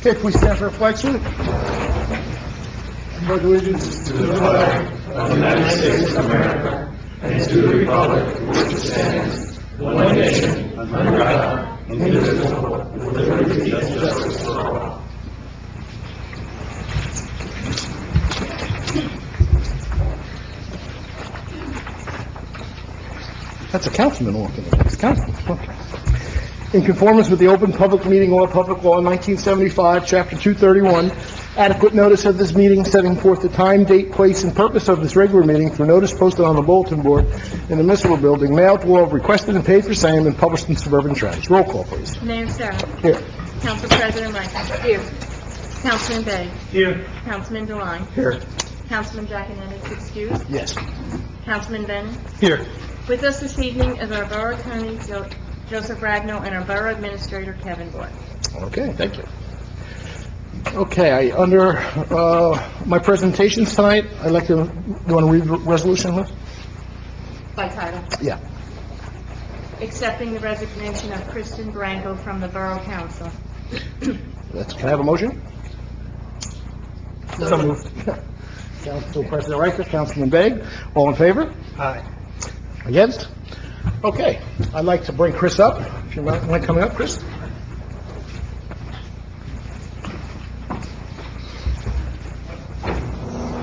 Okay, please stand for a flag salute. Pledge allegiance to the flag of the United States of America and to the republic for which it stands, one nation, under God, indivisible, with liberty and justice for all. That's a councilman walking in. It's a councilman. Okay. In conformance with the Open Public Meeting Law, Public Law 1975, Chapter 231, adequate notice of this meeting setting forth the time, date, place, and purpose of this regular meeting through notice posted on the bulletin board in the municipal building, mailed to all requested and paid for same, and published in Suburban Trends. Roll call, please. Mayor Sarah. Here. Council President Riker. Here. Councilman Bay. Here. Councilman DeLine. Here. Councilman Jackson is excused. Yes. Councilman Bennett. Here. With us this evening is our Borough Attorney Joseph Ragnow and our Borough Administrator Kevin Boyd. Okay, thank you. Okay, under my presentations tonight, I'd like to, you want to read the resolution, Liz? By title. Yeah. Accepting the resignation of Kristen Branco from the Borough Council. Can I have a motion? So moved. Council President Riker, Councilman Begg, all in favor? Aye. Against? Okay, I'd like to bring Chris up. If you mind coming up, Chris?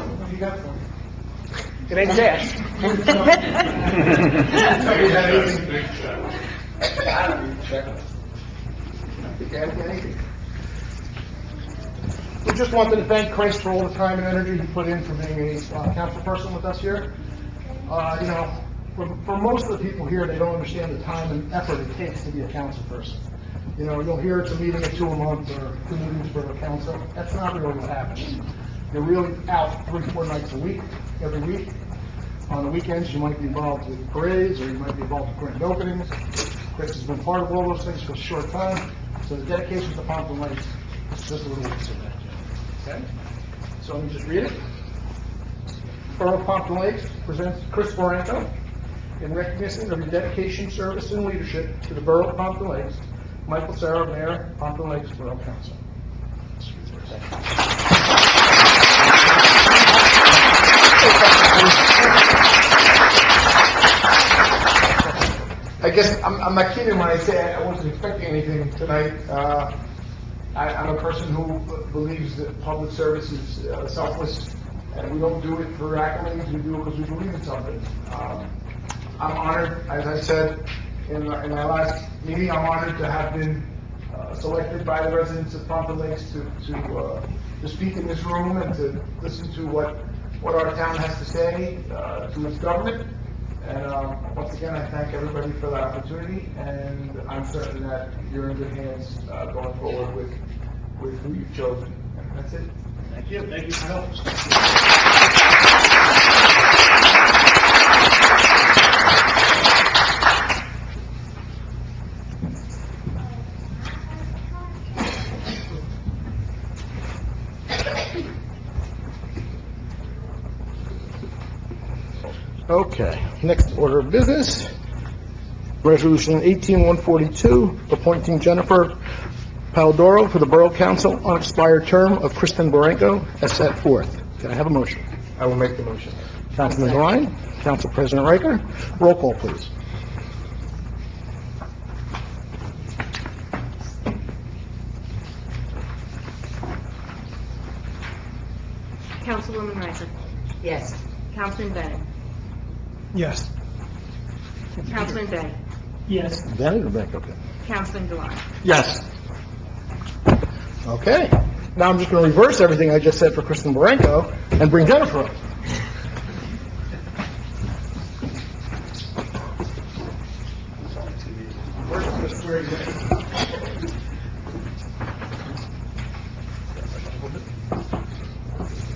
What do you got for me? It ain't cash. We just wanted to thank Chris for all the time and energy he put in for being a council person with us here. You know, for most of the people here, they don't understand the time and effort it takes to be a council person. You know, you'll hear it's a meeting or two a month or 2 meetings for a council. That's not really what happens. You're really out 3-4 nights a week, every week. On the weekends, you might be involved with parades or you might be involved with grand openings. Chris has been part of all those things for a short time. So the dedication to Pompton Lakes is just a little bit of that. Okay? So let me just read it. Borough of Pompton Lakes presents Chris Branco in recognition of your dedication, service, and leadership to the Borough of Pompton Lakes. Michael Sarah, Mayor, Pompton Lakes Borough Council. I guess I'm not kidding when I say I wasn't expecting anything tonight. I'm a person who believes that public service is selfless, and we don't do it for accolades. We do it because we believe in something. I'm honored, as I said in my last meeting, I'm honored to have been selected by the residents of Pompton Lakes to speak in this room and to listen to what our town has to say to its government. And once again, I thank everybody for that opportunity, and I'm certain that you're in good hands going forward with who you've chosen. And that's it. Thank you. Thank you for helping us. Okay, next order of business, Resolution 18142, appointing Jennifer Palidoro for the Borough Council on expired term of Kristen Branco as set forth. Can I have a motion? I will make the motion. Councilman Ryan, Council President Riker, roll call, please. Councilwoman Riker. Yes. Councilman Bennett. Yes. Councilman Bay. Yes. Bennett or Beck? Okay. Councilman DeLine. Yes. Okay. Now I'm just going to reverse everything I just said for Kristen Branco and bring Jennifer up.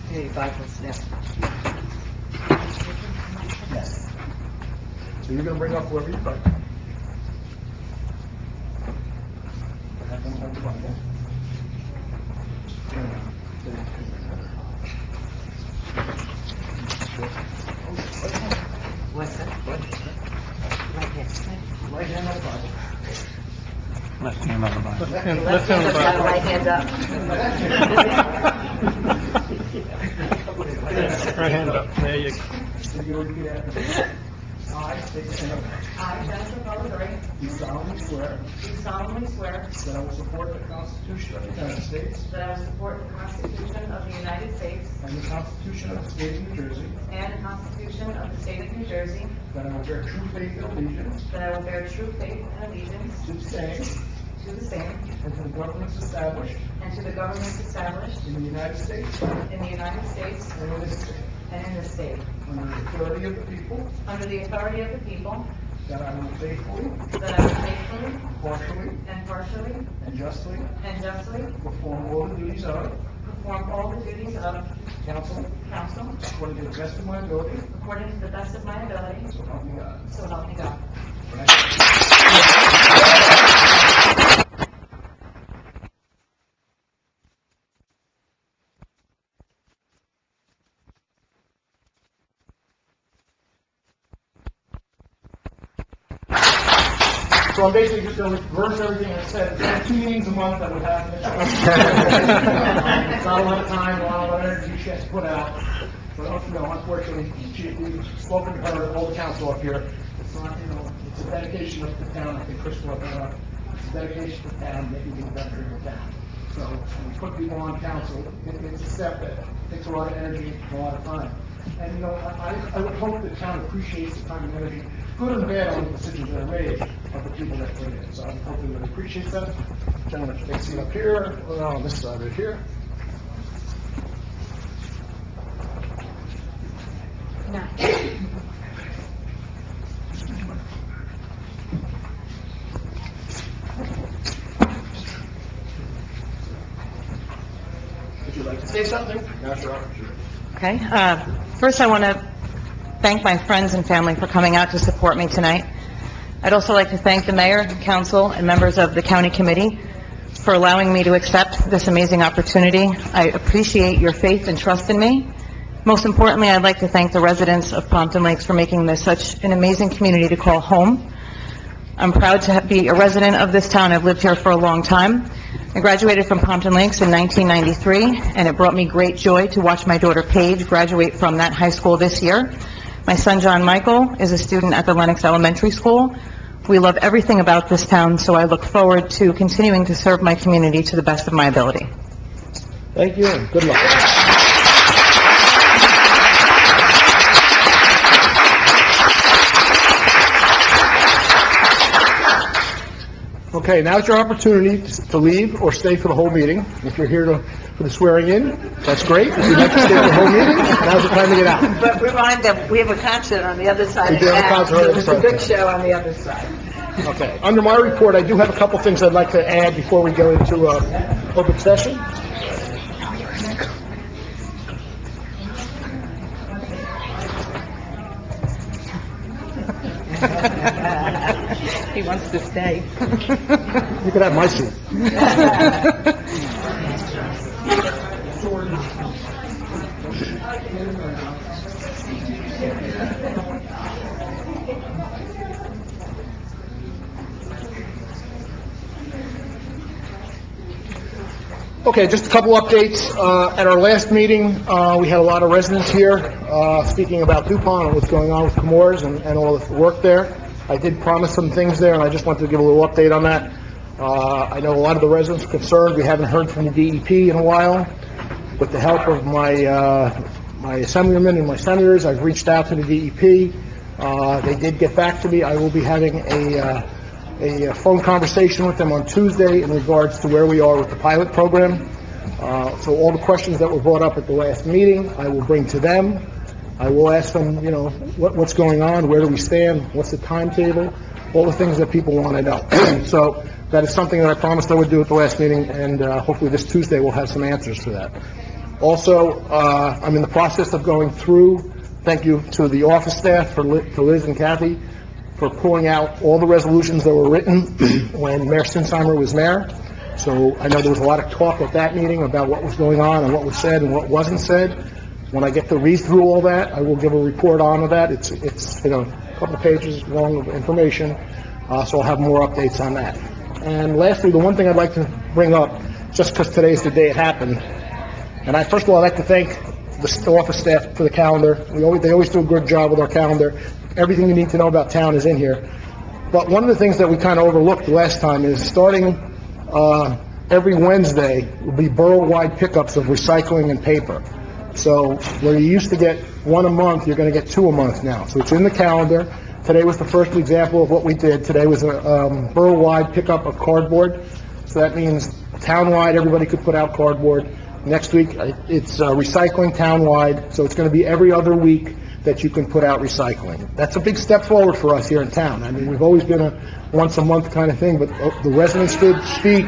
Hey, Bibles, yeah. Yes. So you're going to bring up whoever you'd like. What's that? What? Right here. Right hand on the Bible. Left hand on the Bible. Left hand up, right hand up. Right hand up, there you go. You repeat after me. I state your name. I, Jennifer Pellegrini, Do solemnly swear do solemnly swear that I will support the Constitution of the United States that I will support the Constitution of the United States and the Constitution of the State of New Jersey, and the Constitution of the State of New Jersey, that I will bear true faith and allegiance that I will bear true faith and allegiance to the same to the same and to the governments established and to the governments established in the United States in the United States and in this state, and in this state, under the authority of the people, under the authority of the people, that I will faithfully, that I will faithfully, impartially, impartially, and justly and justly perform all the duties of perform all the duties of council council according to the best of my ability, according to the best of my ability, so help me God. so help me God. So I'm basically just going to reverse everything I said. It's 2 meetings a month that we have. It's not a lot of time, a lot of energy she has to put out. But, unfortunately, we've spoken to her, all the council up here. It's not, it's a dedication of the town. I think Chris brought that up. It's a dedication to the town, making things better in the town. So when we put people on council, it's a step that takes a lot of energy and a lot of time. And, I would hope the town appreciates the time and energy, good and bad, on the decisions that are made of the people that put in. So I hope they would appreciate that. Gentlemen, take a seat up here, or on this side right here. Would you like to say something? That's your opportunity. Okay. First, I want to thank my friends and family for coming out to support me tonight. I'd also like to thank the mayor, council, and members of the county committee for allowing me to accept this amazing opportunity. I appreciate your faith and trust in me. Most importantly, I'd like to thank the residents of Pompton Lakes for making this such an amazing community to call home. I'm proud to be a resident of this town. I've lived here for a long time. I graduated from Pompton Lakes in 1993, and it brought me great joy to watch my daughter Paige graduate from that high school this year. My son John Michael is a student at the Lenox Elementary School. We love everything about this town, so I look forward to continuing to serve my community to the best of my ability. Thank you, and good luck. Okay, now it's your opportunity to leave or stay for the whole meeting. If you're here for the swearing in, that's great. If you'd like to stay for the whole meeting, now's the time to get out. But remind them, we have a concert on the other side We of do have a town. concert on the other There's a side. good show on the other side. Okay, under my report, I do have a couple things I'd like to add before we go into open session. He wants to stay. You can have my seat. Okay, just a couple updates. At our last meeting, we had a lot of residents here speaking about DuPont and what's going on with Comores and all the work there. I did promise some things there, and I just wanted to give a little update on that. I know a lot of the residents are concerned. We haven't heard from the DEP in a while. With the help of my assemblymen and my senators, I've reached out to the DEP. They did get back to me. I will be having a phone conversation with them on Tuesday in regards to where we are with the pilot program. So all the questions that were brought up at the last meeting, I will bring to them. I will ask them, what's going on, where do we stand, what's the timetable, all the things that people want to know. So that is something that I promised I would do at the last meeting, and hopefully this Tuesday we'll have some answers for that. Also, I'm in the process of going through, thank you to the office staff, to Liz and Kathy, for pulling out all the resolutions that were written when Mayor Sinsheimer was mayor. So I know there was a lot of talk at that meeting about what was going on and what was said and what wasn't said. When I get to read through all that, I will give a report on that. It's a couple of pages long of information, so I'll have more updates on that. And lastly, the one thing I'd like to bring up, just because today's the day it happened, and first of all, I'd like to thank the office staff for the calendar. They always do a good job with our calendar. Everything you need to know about town is in here. But one of the things that we kind of overlooked the last time is starting every Wednesday will be borough-wide pickups of recycling and paper. So where you used to get one a month, you're going to get two a month now. So it's in the calendar. Today was the first example of what we did. Today was a borough-wide pickup of cardboard. So that means town-wide, everybody could put out cardboard. Next week, it's recycling town-wide. So it's going to be every other week that you can put out recycling. That's a big step forward for us here in town. I mean, we've always been a once-a-month kind of thing, but the residents did speak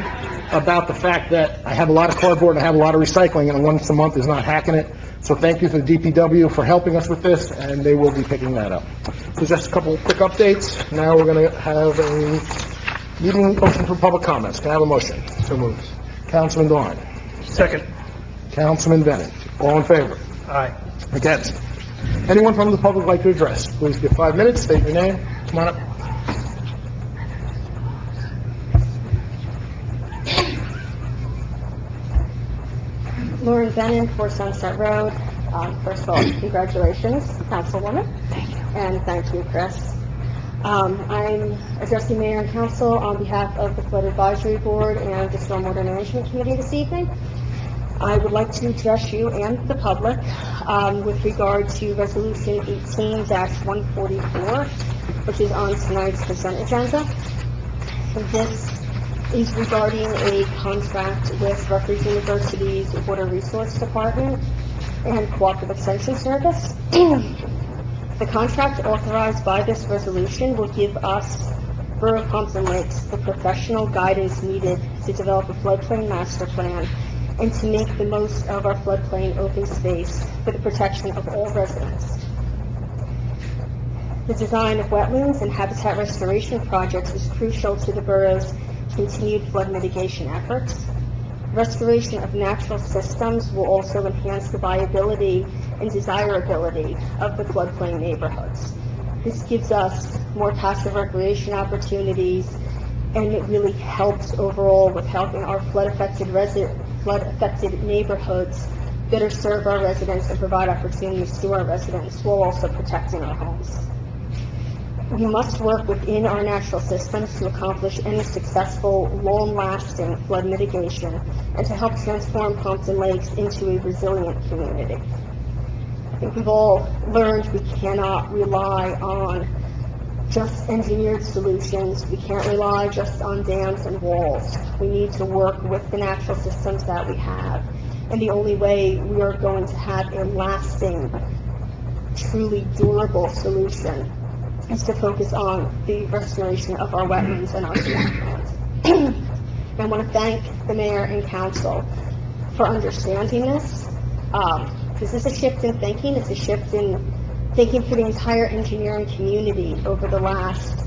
about the fact that I have a lot of cardboard and I have a lot of recycling, and once a month is not hacking it. So thank you to the DPW for helping us with this, and they will be picking that up. So just a couple of quick updates. Now we're going to have a meeting motion for public comments. Can I have a motion? So moved. Councilman Dorn. Second. Councilman Bennett. All in favor? Aye. Against? Anyone from the public like to address? Please give 5 minutes, state your name. Come on up. Lauren Bennett, 4 Sunset Road. First of all, congratulations, Councilwoman. Thank you. And thank you, Chris. I'm addressing Mayor and Council on behalf of the Flood Advisory Board and the Stormwater Management Committee this evening. I would like to address you and the public with regard to Resolution 18-144, which is on tonight's consent agenda. This is regarding a contract with Rutgers University's Water Resource Department and Cooperative Extension Service. The contract authorized by this resolution will give us, Borough of Pompton Lakes, the professional guidance needed to develop a floodplain master plan and to make the most of our floodplain open space for the protection of all residents. The design of wetlands and habitat restoration projects is crucial to the borough's continued flood mitigation efforts. Restoration of natural systems will also enhance the viability and desirability of the floodplain neighborhoods. This gives us more passive recreation opportunities, and it really helps overall with helping our flood-affected neighborhoods better serve our residents and provide opportunities to our residents while also protecting our homes. We must work within our natural systems to accomplish any successful, long-lasting flood mitigation and to help transform Pompton Lakes into a resilient community. I think we've all learned we cannot rely on just engineered solutions. We can't rely just on dams and walls. We need to work with the natural systems that we have. And the only way we are going to have a lasting, truly durable solution is to focus on the restoration of our wetlands and our swamplands. I want to thank the mayor and council for understanding this. This is a shift in thinking. It's a shift in thinking for the entire engineering community over the last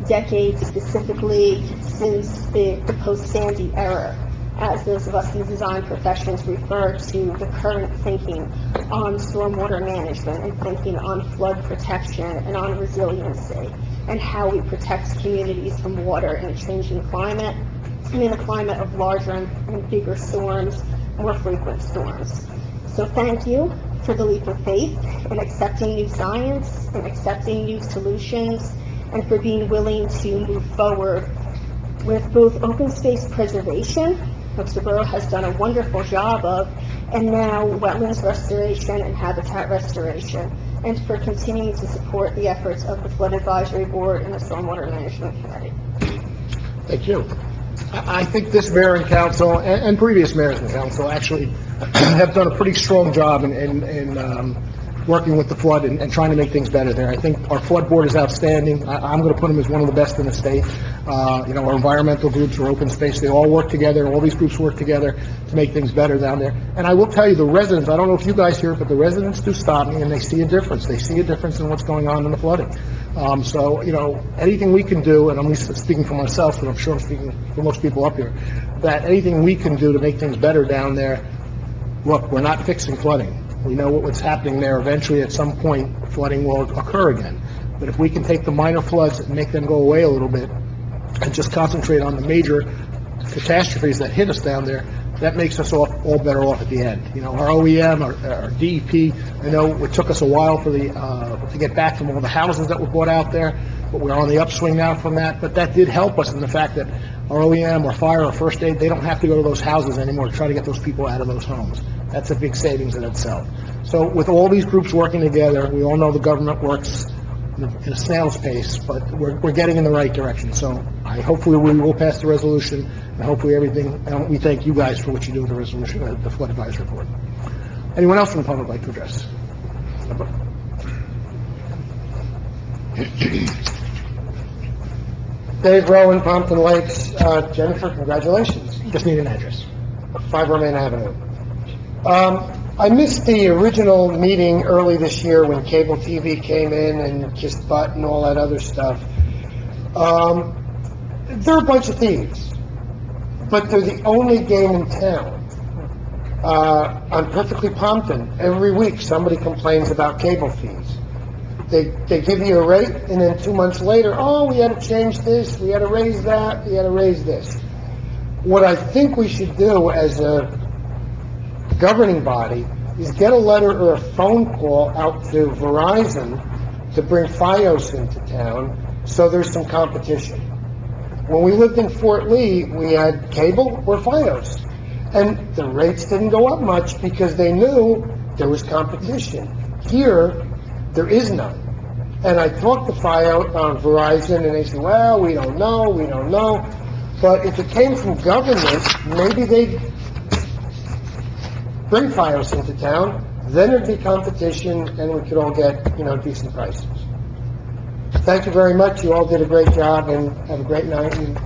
decade, specifically since the post-Sandy era, as those of us in the design professions refer to the current thinking on stormwater management and thinking on flood protection and on resiliency and how we protect communities from water in a changing climate and in a climate of larger and bigger storms, more frequent storms. So thank you for the leap of faith in accepting new science and accepting new solutions and for being willing to move forward with both open space preservation, which the borough has done a wonderful job of, and now wetlands restoration and habitat restoration, and for continuing to support the efforts of the Flood Advisory Board and the Stormwater Management Committee. Thank you. I think this mayor and council, and previous mayors and council, actually have done a pretty strong job in working with the flood and trying to make things better there. I think our flood board is outstanding. I'm going to put them as one of the best in the state. Our environmental groups, our open space, they all work together. All these groups work together to make things better down there. And I will tell you, the residents, I don't know if you guys hear it, but the residents do stop me and they see a difference. They see a difference in what's going on in the flooding. Anything we can do, and I'm speaking for myself, but I'm sure I'm speaking for most people up here, that anything we can do to make things better down there, look, we're not fixing flooding. We know what's happening there. Eventually, at some point, flooding will occur again. But if we can take the minor floods and make them go away a little bit, and just concentrate on the major catastrophes that hit us down there, that makes us all better off at the end. You know, our OEM, our DEP, I know it took us a while for to get back from all the houses that were bought out there, but we're on the upswing now from that. But that did help us in the fact that our OEM, our fire, our first aid, they don't have to go to those houses anymore to try to get those people out of those homes. That's a big savings in itself. So with all these groups working together, we all know the government works in a snail's pace, but we're getting in the right direction. So hopefully we will pass the resolution, and hopefully everything, and we thank you guys for what you do with the resolution, the flood advisory report. Anyone else from the public like to address? Dave Rowan, Pompton Lakes. Jennifer, congratulations. Just need an address. 5 Romaine Avenue. I missed the original meeting early this year when cable TV came in and Kissed Butt and all that other stuff. They're a bunch of thieves, but they're the only game in town. On Perfectly Pompton, every week somebody complains about cable fees. They give you a rate, and then 2 months later, oh, we had to change this, we had to raise that, we had to raise this. What I think we should do as a governing body is get a letter or a phone call out to Verizon to bring Fios into town so there's some competition. When we lived in Fort Lee, we had cable or Fios, and the rates didn't go up much because they knew there was competition. Here, there is none. And I talked to Verizon, and they said, well, we don't know. But if it came from government, maybe they'd bring Fios into town, then there'd be competition, and we could all get, decent prices. Thank you very much. You all did a great job, and have a great night, and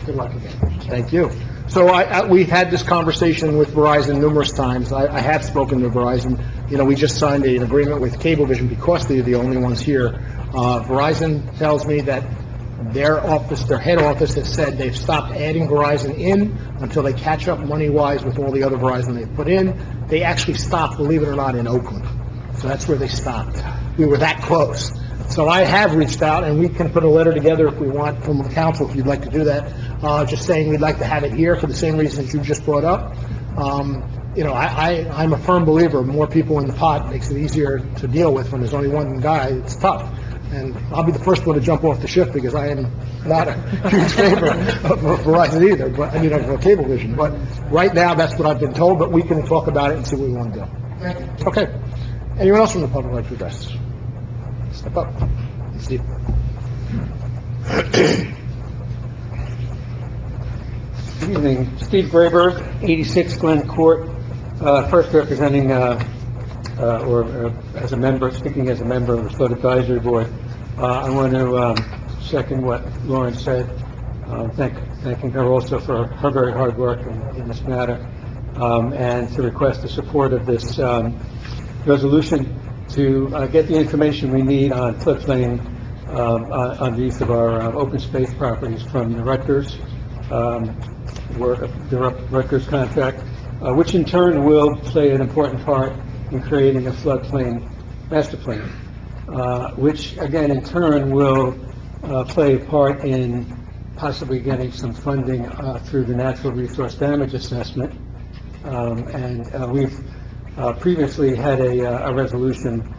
good luck again. Thank you. So we've had this conversation with Verizon numerous times. I have spoken to Verizon. We just signed an agreement with Cablevision because they're the only ones here. Verizon tells me that their head office has said they've stopped adding Verizon in until they catch up money-wise with all the other Verizon they've put in. They actually stopped, believe it or not, in Oakland. So that's where they stopped. We were that close. So I have reached out, and we can put a letter together if we want from the council, if you'd like to do that, just saying we'd like to have it here for the same reasons you just brought up. I'm a firm believer, more people in the pot makes it easier to deal with. When there's only one guy, it's tough. And I'll be the first one to jump off the ship because I am not a huge favor of Verizon either, but of Cablevision. But right now, that's what I've been told, but we can talk about it and see what we want to do. Okay. Anyone else from the public like to address? Step up. Steve. Good evening. Steve Grayberg, 86 Glen Court, first representing, as a member, speaking as a member of the Flood Advisory Board. I want to second what Lauren said, thanking her also for her very hard work in this matter, and to request the support of this resolution to get the information we need on floodplain on the use of our open space properties from the Rutgers Rutgers contract, which in turn will play an important part in creating a floodplain master plan, which again in turn will play a part in possibly getting some funding through the natural resource damage assessment. And we've previously had a resolution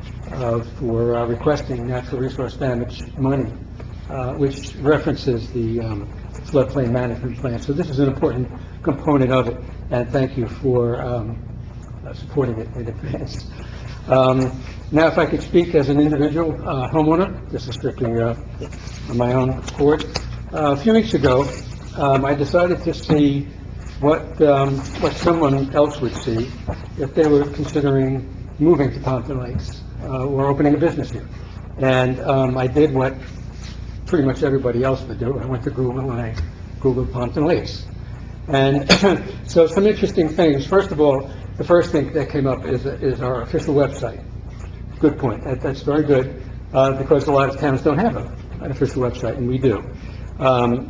for requesting natural resource damage money, which references the floodplain management plan. So this is an important component of it, and thank you for supporting it in advance. Now, if I could speak as an individual homeowner, this is strictly on my own accord. A few weeks ago, I decided to see what someone else would see if they were considering moving to Pompton Lakes or opening a business here. And I did what pretty much everybody else would do. I went to Google and I Googled Pompton Lakes. And so some interesting things. First of all, the first thing that came up is our official website. Good point. That's very good, because a lot of towns don't have an official website, and we do.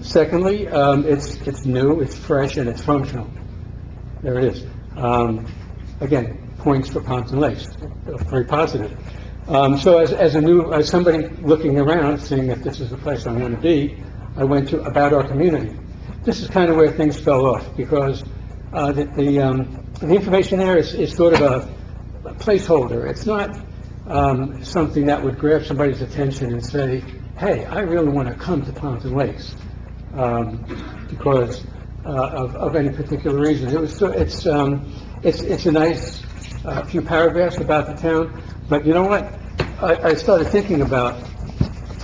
Secondly, it's new, it's fresh, and it's functional. There it is. Again, points for Pompton Lakes. Very positive. So as somebody looking around, seeing if this is the place I want to be, I went to about our community. This is kind of where things fell off, because the information there is sort of a placeholder. It's not something that would grab somebody's attention and say, hey, I really want to come to Pompton Lakes, because of any particular reason. It's a nice few paragraphs about the town, but you know what? I started thinking about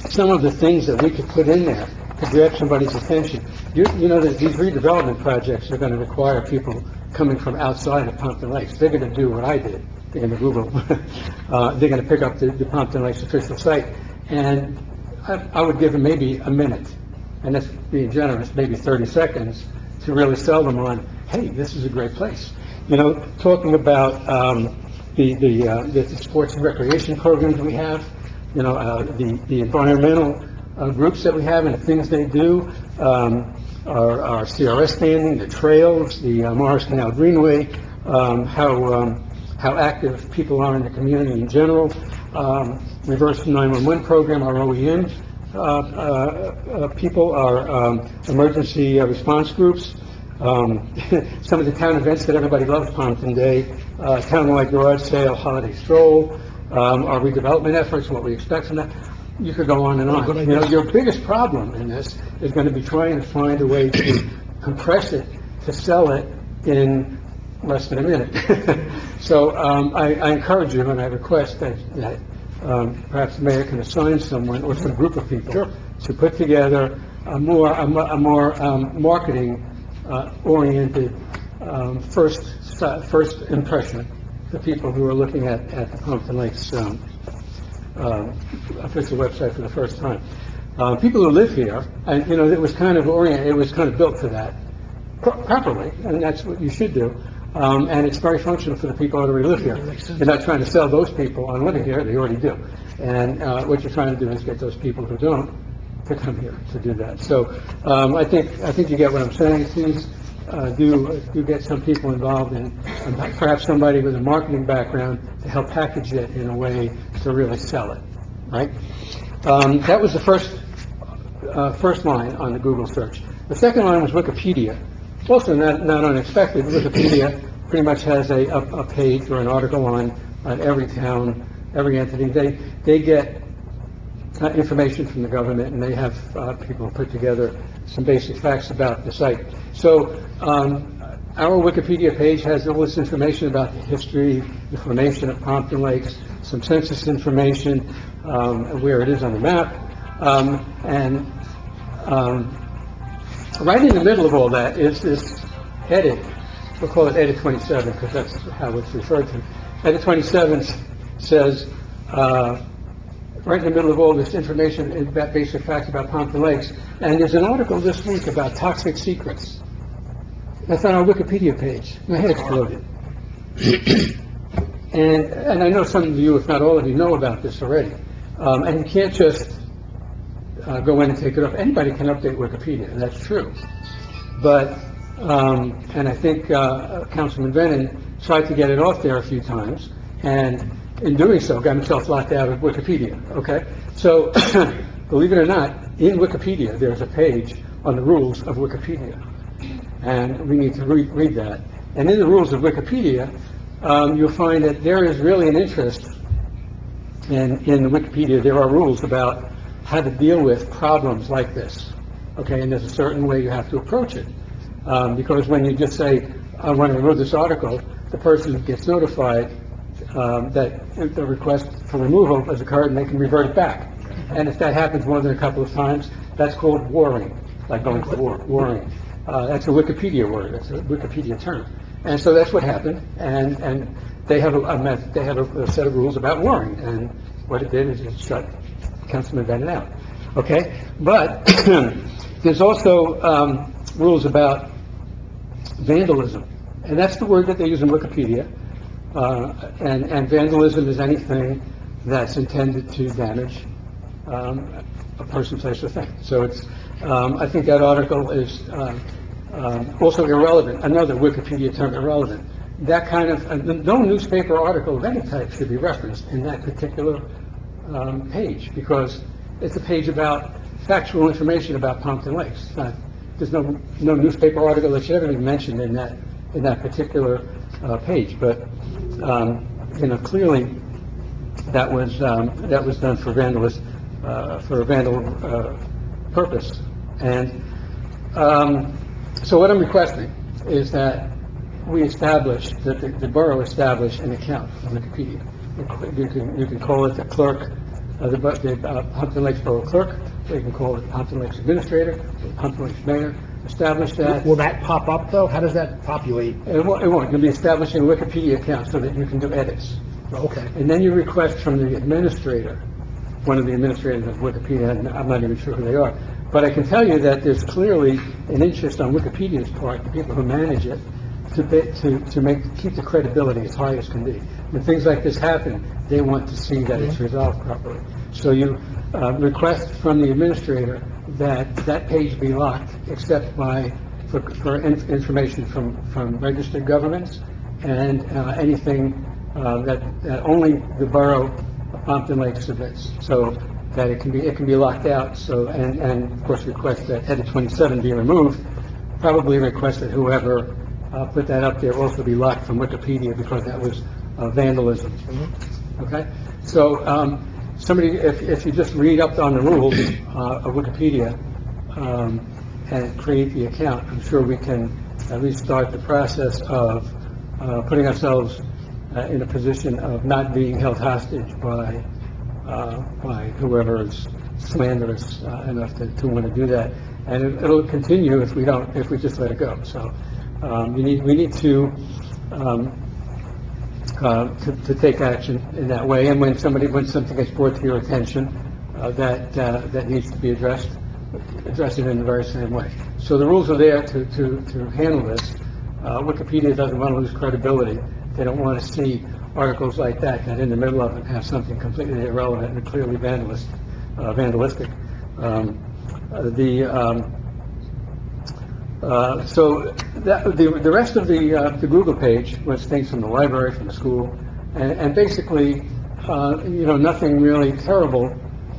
some of the things that we could put in there to grab somebody's attention. You know that these redevelopment projects are going to require people coming from outside of Pompton Lakes. They're going to do what I did. They're going to Google. They're going to pick up the Pompton Lakes official site, and I would give them maybe a minute, and that's being generous, maybe 30 seconds, to really sell them on, hey, this is a great place. You know, talking about the sports and recreation programs we have, you know, the environmental groups that we have and the things they do, our CRS standing, the trails, the Morris Canal Greenway, how active people are in the community in general, reverse 911 program, our OEM people, our emergency response groups, some of the town events that everybody loves, Pompton Day, townwide garage sale, holiday stroll, our redevelopment efforts, what we expect from that. You could go on and on. You know, your biggest problem in this is going to be trying to find a way to compress it, to sell it in less than a minute. So I encourage you, and I request that perhaps the mayor can assign someone or some group of people to put together a more marketing oriented first impression to people who are looking at the Pompton Lakes official website for the first time. People who live here, and you know, it was kind of oriented, it was kind of built for that properly, and that's what you should do. And it's very functional for the people that already live here. You're not trying to sell those people on living here; they already do. And what you're trying to do is get those people who don't to come here to do that. So I think you get what I'm saying. Please do get some people involved, and perhaps somebody with a marketing background to help package it in a way to really sell it. Right? That was the first line on the Google search. The second line was Wikipedia. Also not unexpected. Wikipedia pretty much has a page or an article on every town, every entity. They get information from the government, and they have people put together some basic facts about the site. So our Wikipedia page has all this information about the history, information of Pompton Lakes, some census information, where it is on the map, and right in the middle of all that is this edit. We'll call it Edit 27 because that's how it's referred to. Edit 27 says, right in the middle of all this information, about basic facts about Pompton Lakes, and there's an article this week about toxic secrets. That's on our Wikipedia page. My head exploded. And I know some of you, if not all of you, know about this already. And you can't just go in and take it off. Anybody can update Wikipedia, and that's true. But, and I think Councilman Venon tried to get it off there a few times, and in doing so, got himself locked out of Wikipedia, okay? So, believe it or not, in Wikipedia, there's a page on the rules of Wikipedia. And we need to read that. And in the rules of Wikipedia, you'll find that there is really an interest in Wikipedia. There are rules about how to deal with problems like this, okay? And there's a certain way you have to approach it. Because when you just say, I want to remove this article, the person gets notified that the request for removal has occurred, and they can revert it back. And if that happens more than a couple of times, that's called warring, like going to war, warring. That's a Wikipedia word, that's a Wikipedia term. And so that's what happened, and they have a set of rules about warring, and what it did is it shut Councilman Bennett out, okay? But there's also rules about vandalism, and that's the word that they use in Wikipedia, and vandalism is anything that's intended to damage a person, place, or thing. So it's, I think that article is also irrelevant, another Wikipedia term, irrelevant. That kind of, no newspaper article of any type should be referenced in that particular page, because it's a page about factual information about Pompton Lakes. There's no newspaper article that should ever be mentioned in that particular page, but clearly that was done for a vandal purpose. And so what I'm requesting is that the borough establish an account on Wikipedia. You can call it the clerk, the Pompton Lakes Borough Clerk, or you can call it Pompton Lakes Administrator, or Pompton Lakes Mayor. Establish that. Will that pop up, though? How does that populate? It won't. You'll be establishing a Wikipedia account so that you can do edits. Okay. And then you request from the administrator, one of the administrators of Wikipedia, and I'm not even sure who they are, but I can tell you that there's clearly an interest on Wikipedia's part, the people who manage it, to keep the credibility as high as can be. When things like this happen, they want to see that it's resolved properly. So you request from the administrator that page be locked, except for information from registered governments and anything that only the borough of Pompton Lakes submits, so that it can be locked out. So and of course request that Edit 27 be removed. Probably request that whoever put that up there also be locked from Wikipedia, because that was vandalism. Okay, so somebody, if you just read up on the rules of Wikipedia and create the account, I'm sure we can at least start the process of putting ourselves in a position of not being held hostage by whoever is slanderous enough to want to do that. And it'll continue if we just let it go. So we need to take action in that way. And when something gets brought to your attention that needs to be address it in the very same way. So the rules are there to handle this. Wikipedia doesn't want to lose credibility. They don't want to see articles like that in the middle of it have something completely irrelevant and clearly vandalistic. So the rest of the Google page was things from the library, from the school, and basically, nothing really terrible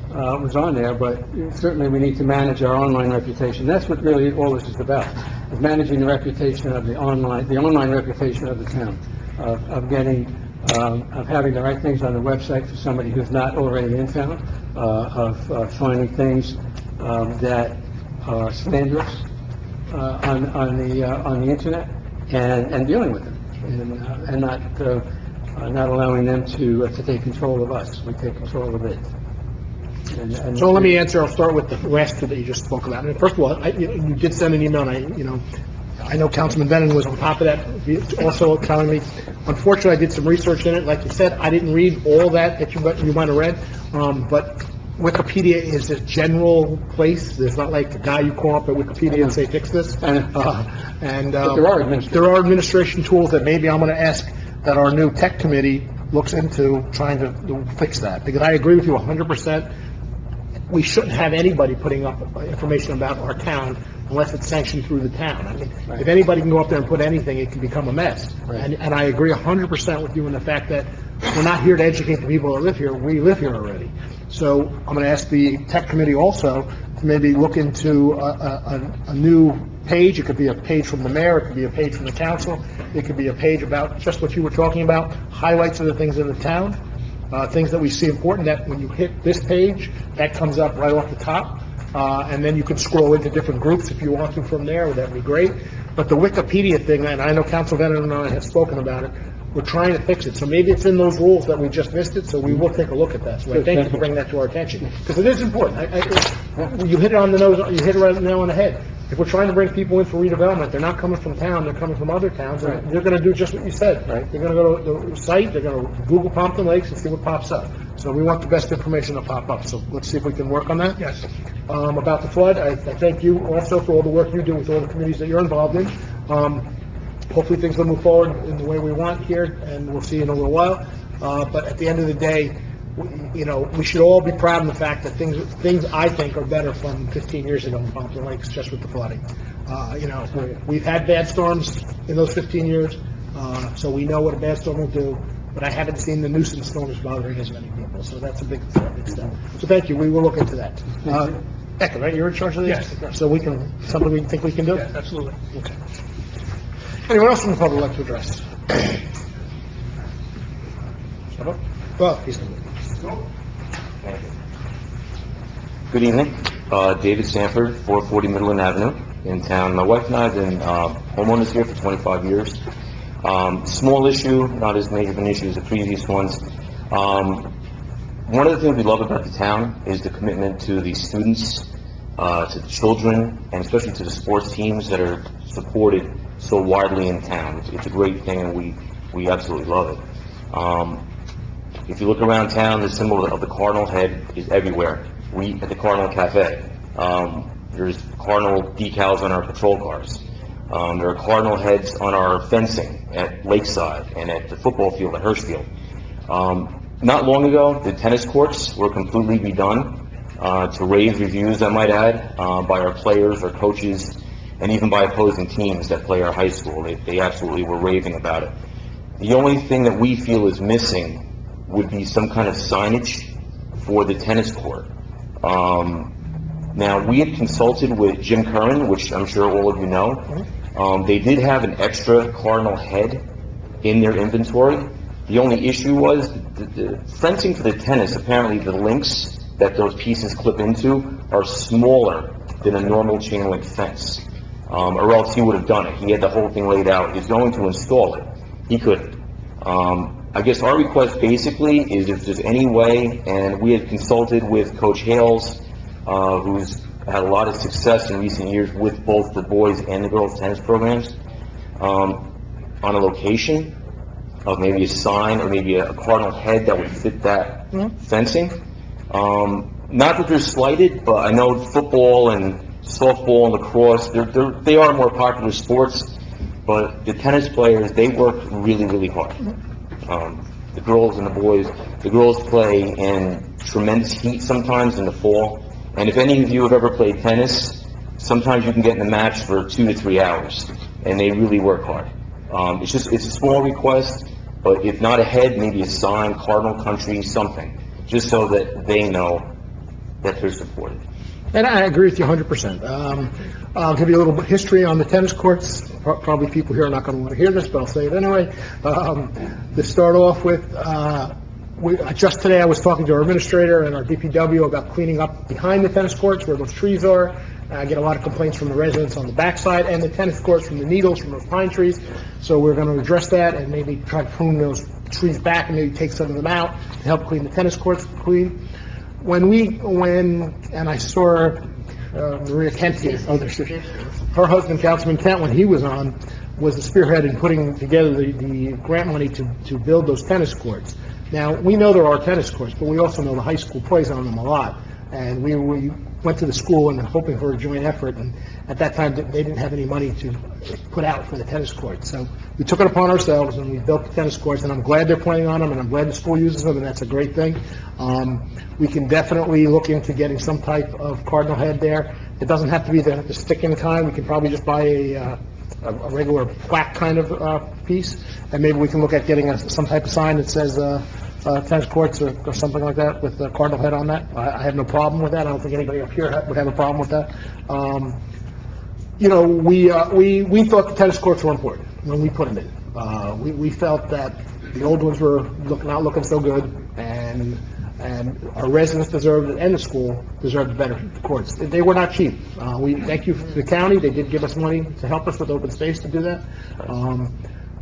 was on there, but certainly we need to manage our online reputation. That's what really all this is about, is managing the reputation of the online reputation of the town, of having the right things on the website for somebody who's not already in town, of finding things that are slanderous on the internet, and dealing with them, and not allowing them to take control of us. We take control of it. So let me answer. I'll start with the last two that you just spoke about. And first of all, you did send an email, and I know Councilman Bennett was on top of that, also telling me. Unfortunately, I did some research in it. Like you said, I didn't read all that you might have read, but Wikipedia is a general place. There's not like the guy you call up at Wikipedia and say, fix this. But there are administration tools that maybe I'm going to ask that our new tech committee looks into trying to fix that. Because I agree with you 100%. We shouldn't have anybody putting up information about our town unless it's sanctioned through the town. I mean, if anybody can go up there and put anything, it can become a mess. Right. And I agree 100% with you in the fact that we're not here to educate the people that live here. We live here already. So I'm going to ask the tech committee also to maybe look into a new page. It could be a page from the mayor. It could be a page from the council. It could be a page about just what you were talking about, highlights of the things in the town, things that we see important, that when you hit this page, that comes up right off the top. And then you can scroll into different groups if you want to from there. That'd be great. But the Wikipedia thing, and I know Council Bennett and I have spoken about it, we're trying to fix it. So maybe it's in those rules that we just missed it, so we will take a look at that. So I thank you for bringing that to our attention, because it is important. You hit it on the nose, you hit it right now on the head. If we're trying to bring people in for redevelopment, they're not coming from town, they're coming from other towns, and they're going to do just what you said, right? They're going to go to the site, they're going to Google Pompton Lakes and see what pops up. So we want the best information to pop up, so let's see if we can work on that. Yes. About the flood, I thank you also for all the work you do with all the committees that you're involved in. Hopefully things will move forward in the way we want here, and we'll see you in a little while. But at the end of the day, we should all be proud of the fact that things I think are better from 15 years ago in Pompton Lakes, just with the flooding. We've had bad storms in those 15 years, so we know what a bad storm will do, but I haven't seen the nuisance storms bothering as many people, so that's a big step. So thank you, we will look into that. Echo, right, you're in charge of these? Yes. So we can, something we think we can do? Yes, absolutely. Okay. Anyone else from the public like to address? Shut up. Well, he's going to. Good evening. David Sanford, 440 Midland Avenue in town. My wife and I have been homeowners here for 25 years. Small issue, not as major of an issue as the previous ones. One of the things we love about the town is the commitment to the students, to the children, and especially to the sports teams that are supported so widely in town. It's a great thing, and we absolutely love it. If you look around town, the symbol of the Cardinal head is everywhere. We at the Cardinal Cafe, there's Cardinal decals on our patrol cars. There are Cardinal heads on our fencing at Lakeside and at the football field at Hirschfield. Not long ago, the tennis courts were completely redone, to rave reviews, I might add, by our players, our coaches, and even by opposing teams that play our high school. They absolutely were raving about it. The only thing that we feel is missing would be some kind of signage for the tennis court. Now, we had consulted with Jim Curran, which I'm sure all of you know. They did have an extra Cardinal head in their inventory. The only issue was the fencing for the tennis, apparently the links that those pieces clip into are smaller than a normal chain link fence. Or else he would have done it. He had the whole thing laid out. He's going to install it. He couldn't. I guess our request basically is if there's any way, and we had consulted with Coach Hales, who's had a lot of success in recent years with both the boys and the girls tennis programs, on a location of maybe a sign or maybe a Cardinal head that would fit that fencing. Not that they're slighted, but I know football and softball and lacrosse, they are more popular sports, but the tennis players, they work really, really hard. The girls and the boys, the girls play in tremendous heat sometimes in the fall, and if any of you have ever played tennis, sometimes you can get in a match for 2 to 3 hours, and they really work hard. It's a small request, but if not a head, maybe a sign, Cardinal Country, something, just so that they know that they're supported. And I agree with you 100%. I'll give you a little bit of history on the tennis courts. Probably people here are not going to want to hear this, but I'll say it anyway. To start off with, just today I was talking to our administrator and our DPW about cleaning up behind the tennis courts where those trees are. I get a lot of complaints from the residents on the backside and the tennis courts from the needles from those pine trees. So we're going to address that and maybe try to prune those trees back and maybe take some of them out to help clean the tennis courts clean. And I saw Maria Kent here, her husband, Councilman Kent, when he was on, was the spearhead in putting together the grant money to build those tennis courts. Now, we know there are tennis courts, but we also know the high school plays on them a lot. And we went to the school and hoping for a joint effort, and at that time, they didn't have any money to put out for the tennis courts. So we took it upon ourselves, and we built the tennis courts, and I'm glad they're playing on them, and I'm glad the school uses them, and that's a great thing. We can definitely look into getting some type of Cardinal head there. It doesn't have to be the stick-in kind. We can probably just buy a regular plaque kind of piece, and maybe we can look at getting some type of sign that says tennis courts or something like that with the Cardinal head on that. I have no problem with that. I don't think anybody up here would have a problem with that. We thought the tennis courts were important when we put them in. We felt that the old ones were not looking so good, and our residents deserved it, and the school deserved better courts. They were not cheap. We thank you to the county. They did give us money to help us with open space to do that.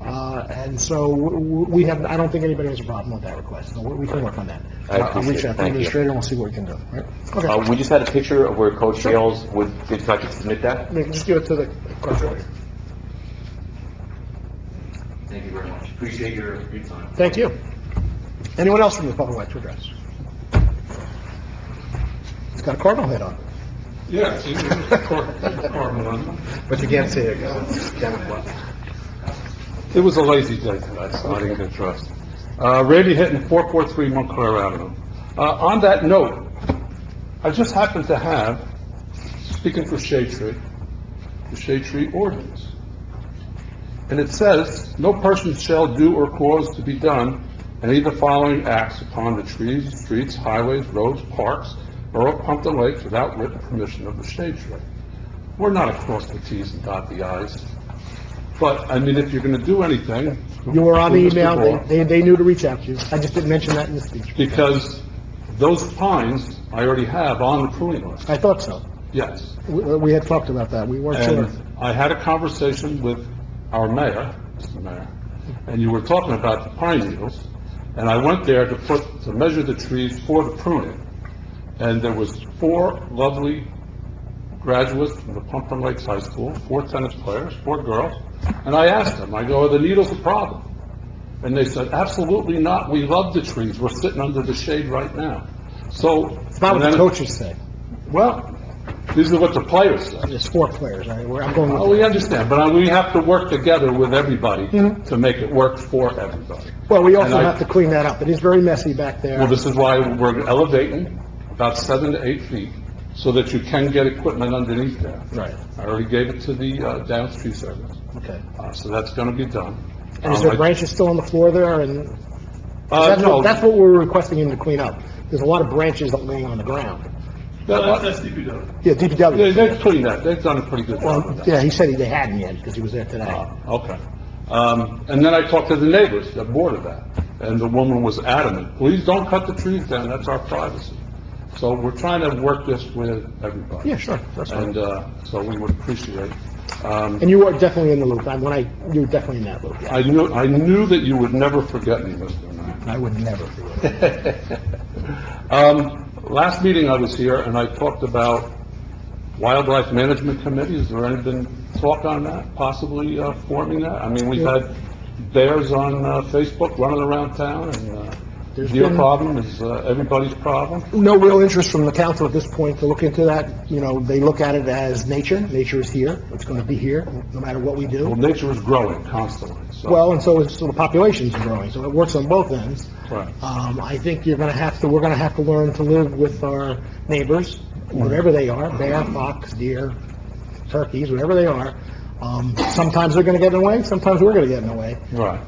And so I don't think anybody has a problem with that request. So we can work on that. I'll reach out to the administrator and we'll see what we can do. Right? Okay. We just had a picture of where Coach Hales would, if I could submit that. Just give it to the clerk. Thank you very much. Appreciate your time. Thank you. Anyone else from the public like to address? It's got a Cardinal head on it. Yeah, it's Cardinal on it. But you can't see it, it's camouflage. It was a lazy day tonight, so I didn't get dressed. Randy Hinton, 443 Montclair Avenue. On that note, I just happen to have, speaking for Shade Tree, the Shade Tree ordinance. And it says, no person shall do or cause to be done any of the following acts upon the trees, streets, highways, roads, parks, Borough of Pompton Lakes without written permission of the shade tree. We're not across the Ts and dot the Is. But, I mean, if you're gonna do anything... You were on the with Mr. email, Ball, they knew to reach out to you. I just didn't mention that in the speech. Because those pines I already have on the pruning list. I thought so. Yes. We had talked about that, we weren't sure. And I had a conversation with our mayor, Mr. Mayor, and you were talking about the pine needles, and I went there to measure the trees for the pruning. And there was 4 lovely graduates from the Pompton Lakes High School, 4 tennis players, 4 girls, and I asked them, I go, are the needles a problem? And they said, absolutely not, we love the trees, we're sitting under the shade right now. So... It's not what the coaches say. Well, these are what the players say. There's 4 players, all right? I'm going Oh, with we understand, but we have to work together with everybody to make it work for everybody. Well, we also And have to clean that up. It is very messy back there. Well, this is why we're elevating about 7 to 8 feet, so that you can get equipment underneath there. Right. I already gave it to the Downs Tree Service, Okay. So that's gonna be done. And is there branches still on the floor there, and... No. That's what we're requesting him to clean up. There's a lot of branches laying on the ground. That's DPW. Yeah, DPW. They've cleaned that, they've done a pretty good job. Well, yeah, he said they hadn't yet, because he was there today. Okay. And then I talked to the neighbors that boarded that, and the woman was adamant, please don't cut the trees down, that's our privacy. So we're trying to work this with everybody. Yeah, sure, that's fine. And, so we would appreciate. And you are definitely in the loop. You were definitely in that loop, yeah. I knew that you would never forget me, Mr. Knight. I would never forget. Last meeting I was here, and I talked about Wildlife Management Committee. Has there been talk on that, possibly forming that? I mean, we've had bears on Facebook running around town, and deer problem is everybody's problem. No real interest from the council at this point to look into that. You know, they look at it as nature. Nature is here. It's going to be here, no matter what we do. Well, nature is growing constantly, so... Well, and so the population's growing, so it works on both ends. Right. I think we're going to have to learn to live with our neighbors, whatever they are, bear, fox, deer, turkeys, whatever they are. Sometimes they're going to get in the way, sometimes we're going to get in the way. Right.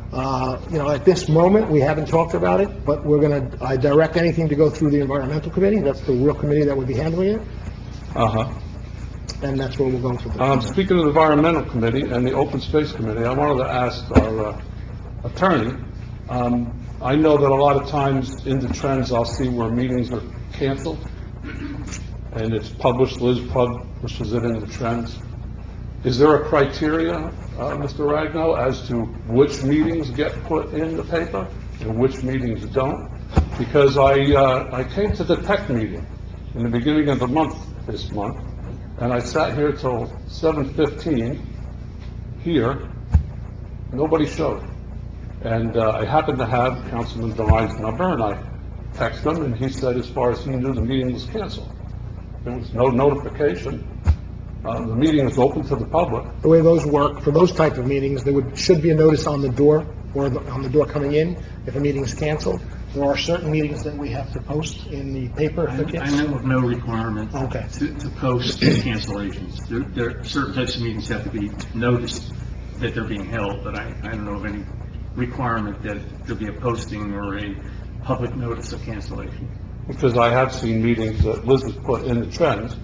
You know, at this moment, we haven't talked about it, but I direct anything to go through the environmental committee. That's the real committee that would be handling it, Uh-huh. and that's where we're going for Speaking of the environmental committee and the open space committee, I wanted to ask our attorney, I know that a lot of times in the trends, I'll see where meetings are canceled, and it's published, Liz publishes it in the trends. Is there a criteria, Mr. Ragno, as to which meetings get put in the paper and which meetings don't? Because I came to the tech meeting in the beginning of the month, this month, and I sat here till 7:15 here, nobody showed. And I happened to have Councilman Devine's number, and I texted him, and he said as far as he knew, the meeting was canceled. There was no notification. The meeting is open to the public. The way those work, for those type of meetings, should be a notice on the door, or on the door coming in, if a meeting is canceled. There are certain meetings that we have to post in the paper. I know of no requirement Okay. to post cancellations. There are certain types of meetings have to be noticed that they're being held, but I don't know of any requirement that there be a posting or a public notice of cancellation. Because I have seen meetings that Liz has put in the trends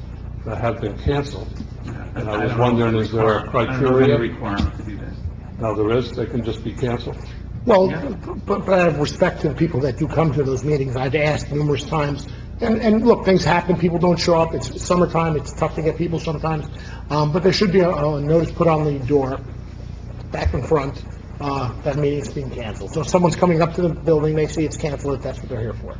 that have been canceled. And I was wondering, is there a criteria? I don't know any requirement to do that. No, there is, they can just be canceled. Well, but out of respect to the people that do come to those meetings, I've asked numerous times, and look, things happen, people don't show up, it's summertime, it's tough to get people sometimes, but there should be a notice put on the door, back and front, that meeting's being canceled. So if someone's coming up to the building, they see it's canceled, if that's what they're here for.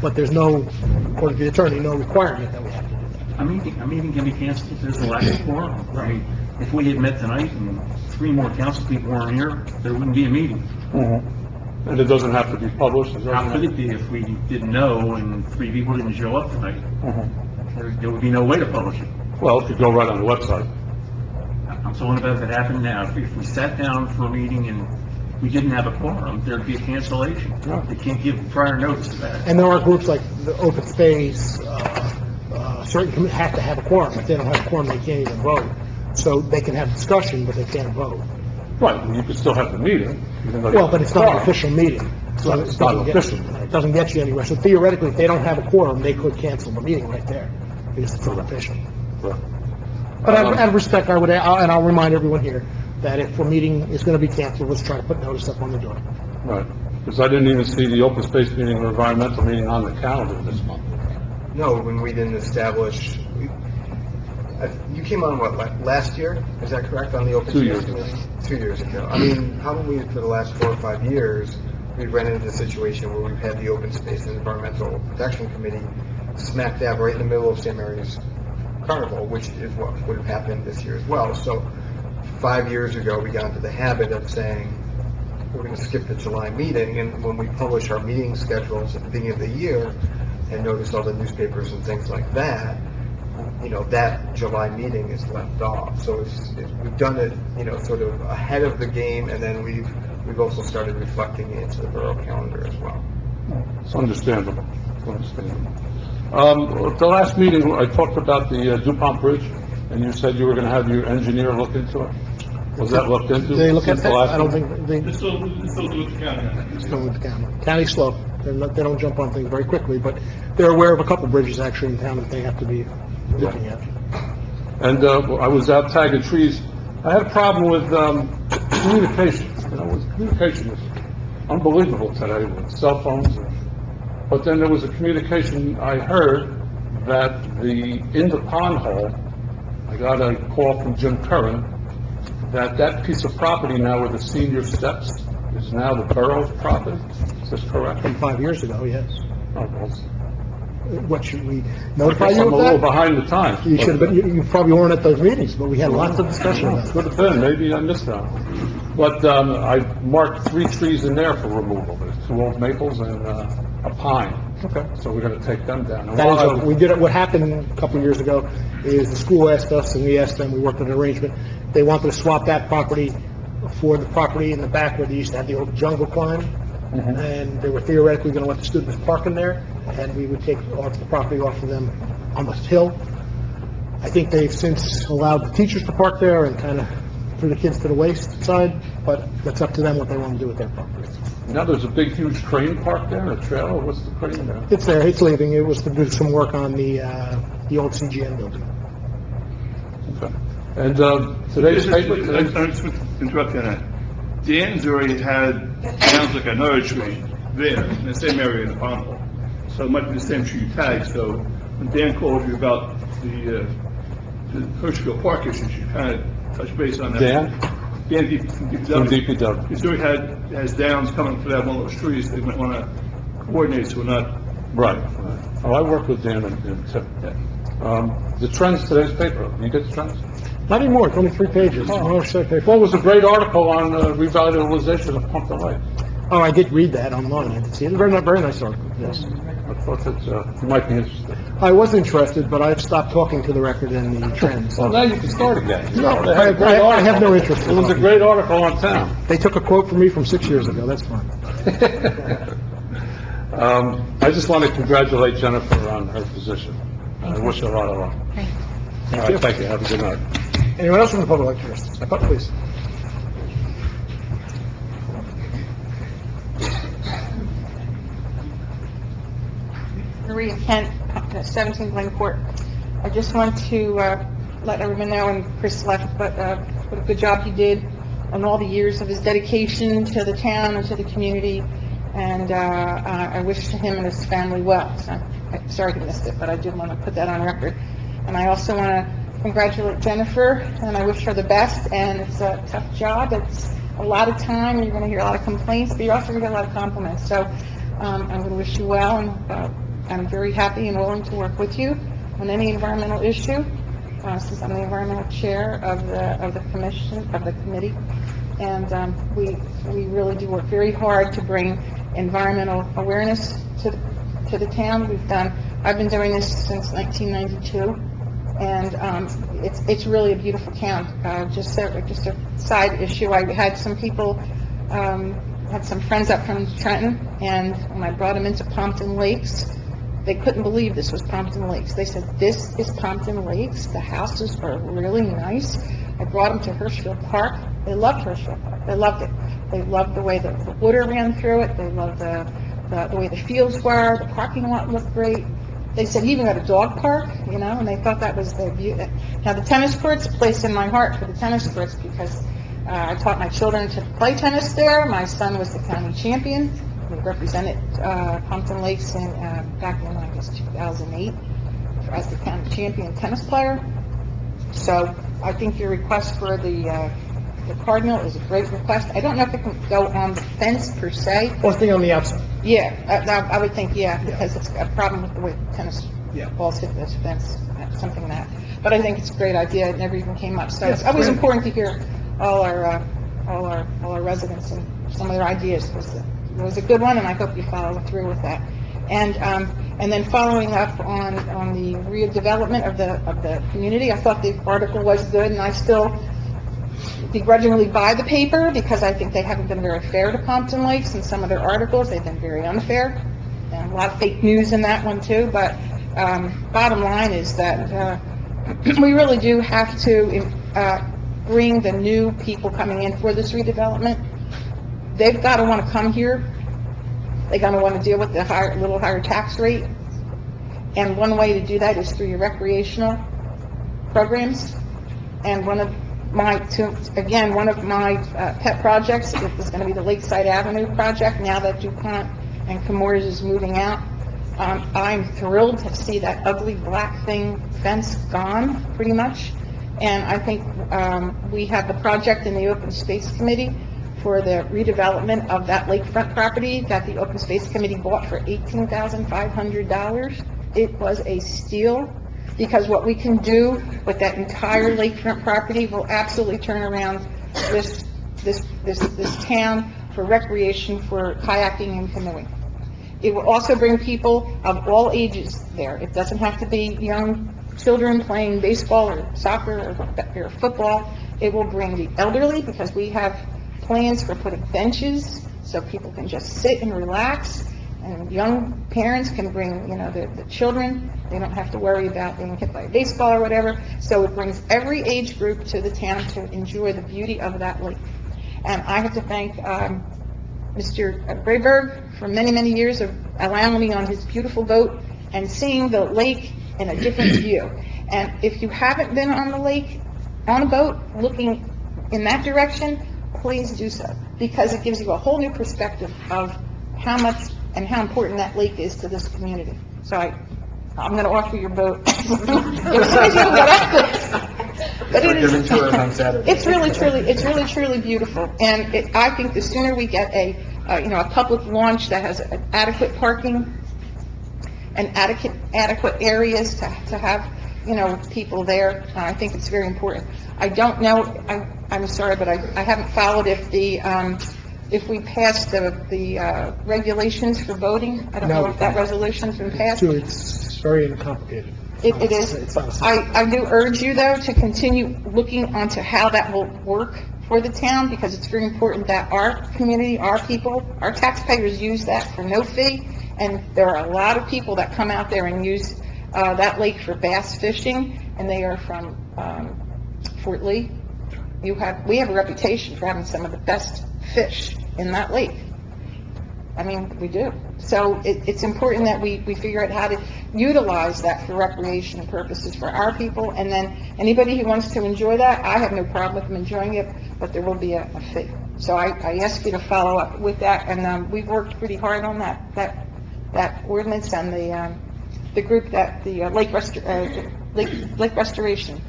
But there's no, according to the attorney, no requirement that we have to do that. A meeting can be canceled if there's a lack of quorum. I mean, if we had met tonight and 3 more council people weren't here, there wouldn't be a meeting. Mm-hmm. And it doesn't have to be published? How could it be if we didn't know and 3 people didn't show up tonight? Mm-hmm. There would be no way to publish it. Well, it could go right on the website. I'm talking about if it happened now. If we sat down for a meeting and we didn't have a quorum, there'd be a cancellation. They can't give prior notice to that. And there are groups like the open space, certain have to have a quorum. If they don't have a quorum, they can't even vote. So they can have discussion, but they can't vote. Right, and you could still have the meeting. Well, but it's not an official meeting. So It's not official. It doesn't get you anywhere. So theoretically, if they don't have a quorum, they could cancel the meeting right there, because it's unofficial. Right. But out of respect, and I'll remind everyone here, that if a meeting is going to be canceled, let's try to put notice up on the door. Right, because I didn't even see the open space meeting or environmental meeting on the calendar this month. No, when we didn't establish, you came on what, like last year? Is that correct, on the open 2 space years ago. committee? 2 years ago. I mean, probably for the last 4 or 5 years, we've run into a situation where we've had the open space and environmental protection committee smack dab right in the middle of St. Mary's Carnival, which is what would have happened this year as well. So 5 years ago, we got into the habit of saying, we're going to skip the July meeting, and when we publish our meeting schedules at the beginning of the year, and notice all the newspapers and things like that, you know, that July meeting is left off. So we've done it, you know, sort of ahead of the game, and then we've also started reflecting it into the borough calendar as well. It's understandable. It's understandable. At the last meeting, I talked about the DuPont Bridge, and you said you were going to have your engineer look into it. Was that looked into? They look at since the that, last I don't meeting? think, they Still do with the county. still with the county. County's slow. They don't jump on things very quickly, but they're aware of a couple bridges actually in town that they have to be looking at. And I was out tagging trees. I had a problem with communication. You know, communication was unbelievable today with cell phones. But then there was a communication I heard that in the pond hole, I got a call from Jim Curran, that piece of property now where the senior steps is now the borough's property. Is this correct? From 5 years ago, yes. Oh, well, What, should we notify I'm you a of little that? behind the times. You should have been, you probably weren't at those meetings, but we had lots of discussion about it. Could have been, maybe I missed that. But I marked 3 trees in there for removal. There's 2 old maples and a pine. Okay. So we're gonna take them down. And That is, while I- we did it, what happened a couple of years ago is the school asked us, and we asked them, we worked on an arrangement. They wanted to swap that property for the property in the back where they used to have the old jungle climb. And they were theoretically going to let the students park in there, and we would take off the property off of them on the hill. I think they've since allowed the teachers to park there and kind of for the kids to the waste side, but that's up to them what they want to do with their property. Now there's a big, huge crane parked there, a trailer. What's the crane there? It's there, it's leaving. It was to do some work on the old CGN building. Okay. And today's paper, I'm just interrupting that. Dan's already had, sounds like another tree there, in the same area in the pond hole. So it might be the same tree you tagged, so when Dan called you about the Hirschfield Park issues, you kind of touched base on that. Dan? Dan From DPW. DPW. He's already has downs coming for that one of those trees, they might want to coordinate so we're not, Right. Oh, I work with Dan and Tim. The Trends, today's paper, you get the Trends? Not anymore, it's only 3 pages. Well, it was a great article on revitalization of Pompton Lake. Oh, I did read that online, I did see it. Very nice article, yes. I thought that you might be interested. I was interested, but I've stopped talking to the Record and the Trends. Well, now you can start again. No, They had a great I have no article. interest. It was a great article on town. They took a quote from me from 6 years ago, that's fine. I just want to congratulate Jennifer on her position. I wish her a lot of luck. All right, thank you, have a good night. Anyone else from the public like to step up, please? Maria Kent, 17 Glen Court. I just want to let everyone know, and Chris left, but what a good job he did on all the years of his dedication to the town and to the community, and I wish him and his family well. So, I'm sorry he missed it, but I did want to put that on record. And I also want to congratulate Jennifer, and I wish her the best, and it's a tough job. It's a lot of time, you're going to hear a lot of complaints, but you're also going to get a lot of compliments. So I'm going to wish you well, and I'm very happy and willing to work with you on any environmental issue, since I'm the environmental chair of the committee. And we really do work very hard to bring environmental awareness to the town. I've been doing this since 1992, and it's really a beautiful town. Just a side issue, I had some people, had some friends up from Trenton, and when I brought them into Pompton Lakes, they couldn't believe this was Pompton Lakes. They said, "This is Pompton Lakes. The houses are really nice." I brought them to Hirschfield Park. They loved Hirschfield Park. They loved it. They loved the way the water ran through it. They loved the the way the fields were, the parking lot looked great. They said he even got a dog park, you know, and they thought that was the beauty. Now, the tennis courts, a place in my heart for the tennis courts, because I taught my children to play tennis there. My son was the county champion. He represented Pompton Lakes in, back in, I guess, 2008 as the county champion tennis player. So I think your request for the Cardinal is a great request. I don't know if it can go on the fence per se. Or thing on the outside. Yeah, I would think, yeah, because it's a problem with the way tennis Yeah. balls hit this fence, something like that. But I think it's a great idea. It never even came up. So Yes, it's always great. important to hear all our residents and some of their ideas. It was a good one, and I hope you follow through with that. And then following up on the redevelopment of the community, I thought the article was good, and I still begrudgingly buy the paper because I think they haven't been very fair to Pompton Lakes in some of their articles. They've been very unfair, and a lot of fake news in that one too. But bottom line is that we really do have to bring the new people coming in for this redevelopment. They've got to want to come here. They're going to want to deal with the little higher tax rate. And one way to do that is through your recreational programs. And one of my pet projects is going to be the Lakeside Avenue project, now that DuPont and Chemours is moving out. I'm thrilled to see that ugly black fence gone, pretty much. And I think we have the project in the Open Space Committee for the redevelopment of that lakefront property that the Open Space Committee bought for $18,500. It was a steal, because what we can do with that entire lakefront property will absolutely turn around this town for recreation, for kayaking and canoeing. It will also bring people of all ages there. It doesn't have to be young children playing baseball or soccer or football. It will bring the elderly, because we have plans for putting benches so people can just sit and relax, and young parents can bring, the children. They don't have to worry about being hit by a baseball or whatever. So it brings every age group to the town to enjoy the beauty of that lake. And I have to thank Mr. Brayberg for many, many years of allowing me on his beautiful boat and seeing the lake in a different view. And if you haven't been on the lake, on a boat, looking in that direction, please do so, because it gives you a whole new perspective of how much and how important that lake is to this community. So I'm going to offer your boat. But it's really truly beautiful. And I think the sooner we get a public launch that has adequate parking and adequate areas to have, people there, I think it's very important. I don't know, I'm sorry, but I haven't followed if we passed the regulations for voting. I don't know if that resolution's been passed. It's very complicated. It is. It's not I do urge you, though, to continue looking onto how that will work for the town, because it's very important that our community, our people, our taxpayers use that for no fee. And there are a lot of people that come out there and use that lake for bass fishing, and they are from Fort Lee. We have a reputation for having some of the best fish in that lake. I mean, we do. So it's important that we figure out how to utilize that for recreation purposes for our people, and then anybody who wants to enjoy that, I have no problem with them enjoying it, but there will be a fee. So I ask you to follow up with that, and we've worked pretty hard on that ordinance and the group that the lake restoration.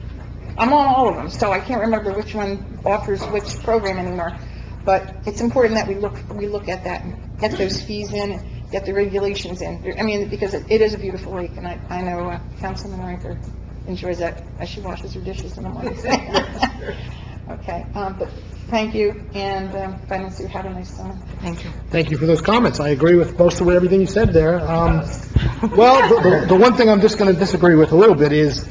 I'm on all of them, so I can't remember which one offers which program anymore. But it's important that we look at that and get those fees in and get the regulations in. I mean, because it is a beautiful lake, and I know Councilman Riker enjoys that as she washes her dishes in the morning. Okay, but thank you, and Finance, you have a nice summer. Thank you. Thank you for those comments. I agree with most of everything you said there. Well, the one thing I'm just going to disagree with a little bit is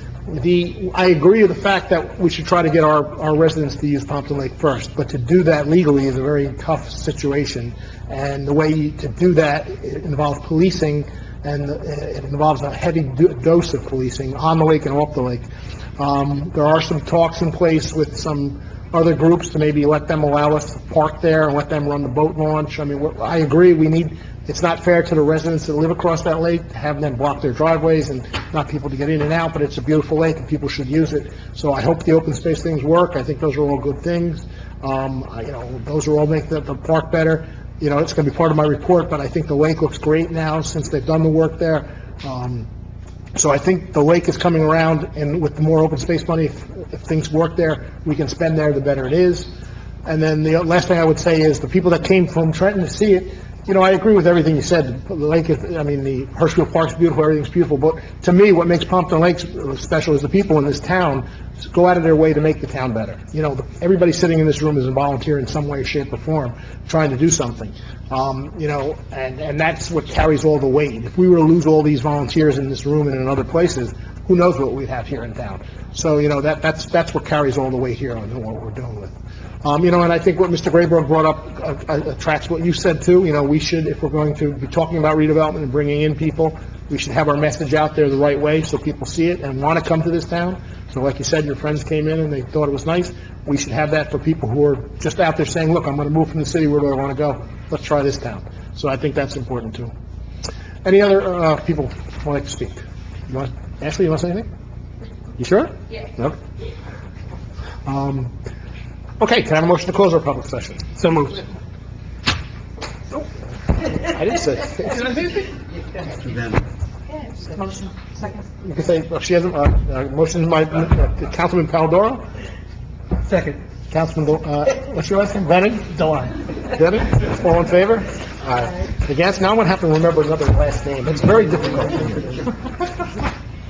I agree with the fact that we should try to get our residents to use Pompton Lake first, but to do that legally is a very tough situation, and the way to do that, it involves policing, and it involves a heavy dose of policing on the lake and off the lake. There are some talks in place with some other groups to maybe let them allow us to park there and let them run the boat launch. I mean, I agree, we need It's not fair to the residents that live across that lake to have them block their driveways and not people to get in and out, but it's a beautiful lake and people should use it. So I hope the open space things work. I think those are all good things. Those are all make the park better. It's going to be part of my report, but I think the lake looks great now since they've done the work there. So I think the lake is coming around, and with the more open space money, if things work there, we can spend there, the better it is. And then the last thing I would say is the people that came from Trenton to see it, I agree with everything you said. The lake is, the Hirschfield Park's beautiful, everything's beautiful, but to me, what makes Pompton Lake special is the people in this town go out of their way to make the town better. Everybody sitting in this room is a volunteer in some way, shape, or form, trying to do something. And that's what carries all the weight. If we were to lose all these volunteers in this room and in other places, who knows what we'd have here in town. So, that's what carries all the weight here on what we're doing with. And I think what Mr. Grayberg brought up attracts what you said too. We should, if we're going to be talking about redevelopment and bringing in people, we should have our message out there the right way so people see it and want to come to this town. So like you said, your friends came in and they thought it was nice. We should have that for people who are just out there saying, look, I'm going to move from the city, where do I want to go? Let's try this town. So I think that's important too. Any other people want to speak? Ashley, you want to say anything? You sure? Yeah. No? Okay, can I have a motion to close our public session? So moved. I didn't say. Did I say anything? Motion, second. You can say, she hasn't, motion by Councilman Palladoro? Second. Councilman, what's your last name? Bennett? Bennett? All in favor? Aye. Against? Now I'm gonna have to remember another last name. It's very difficult.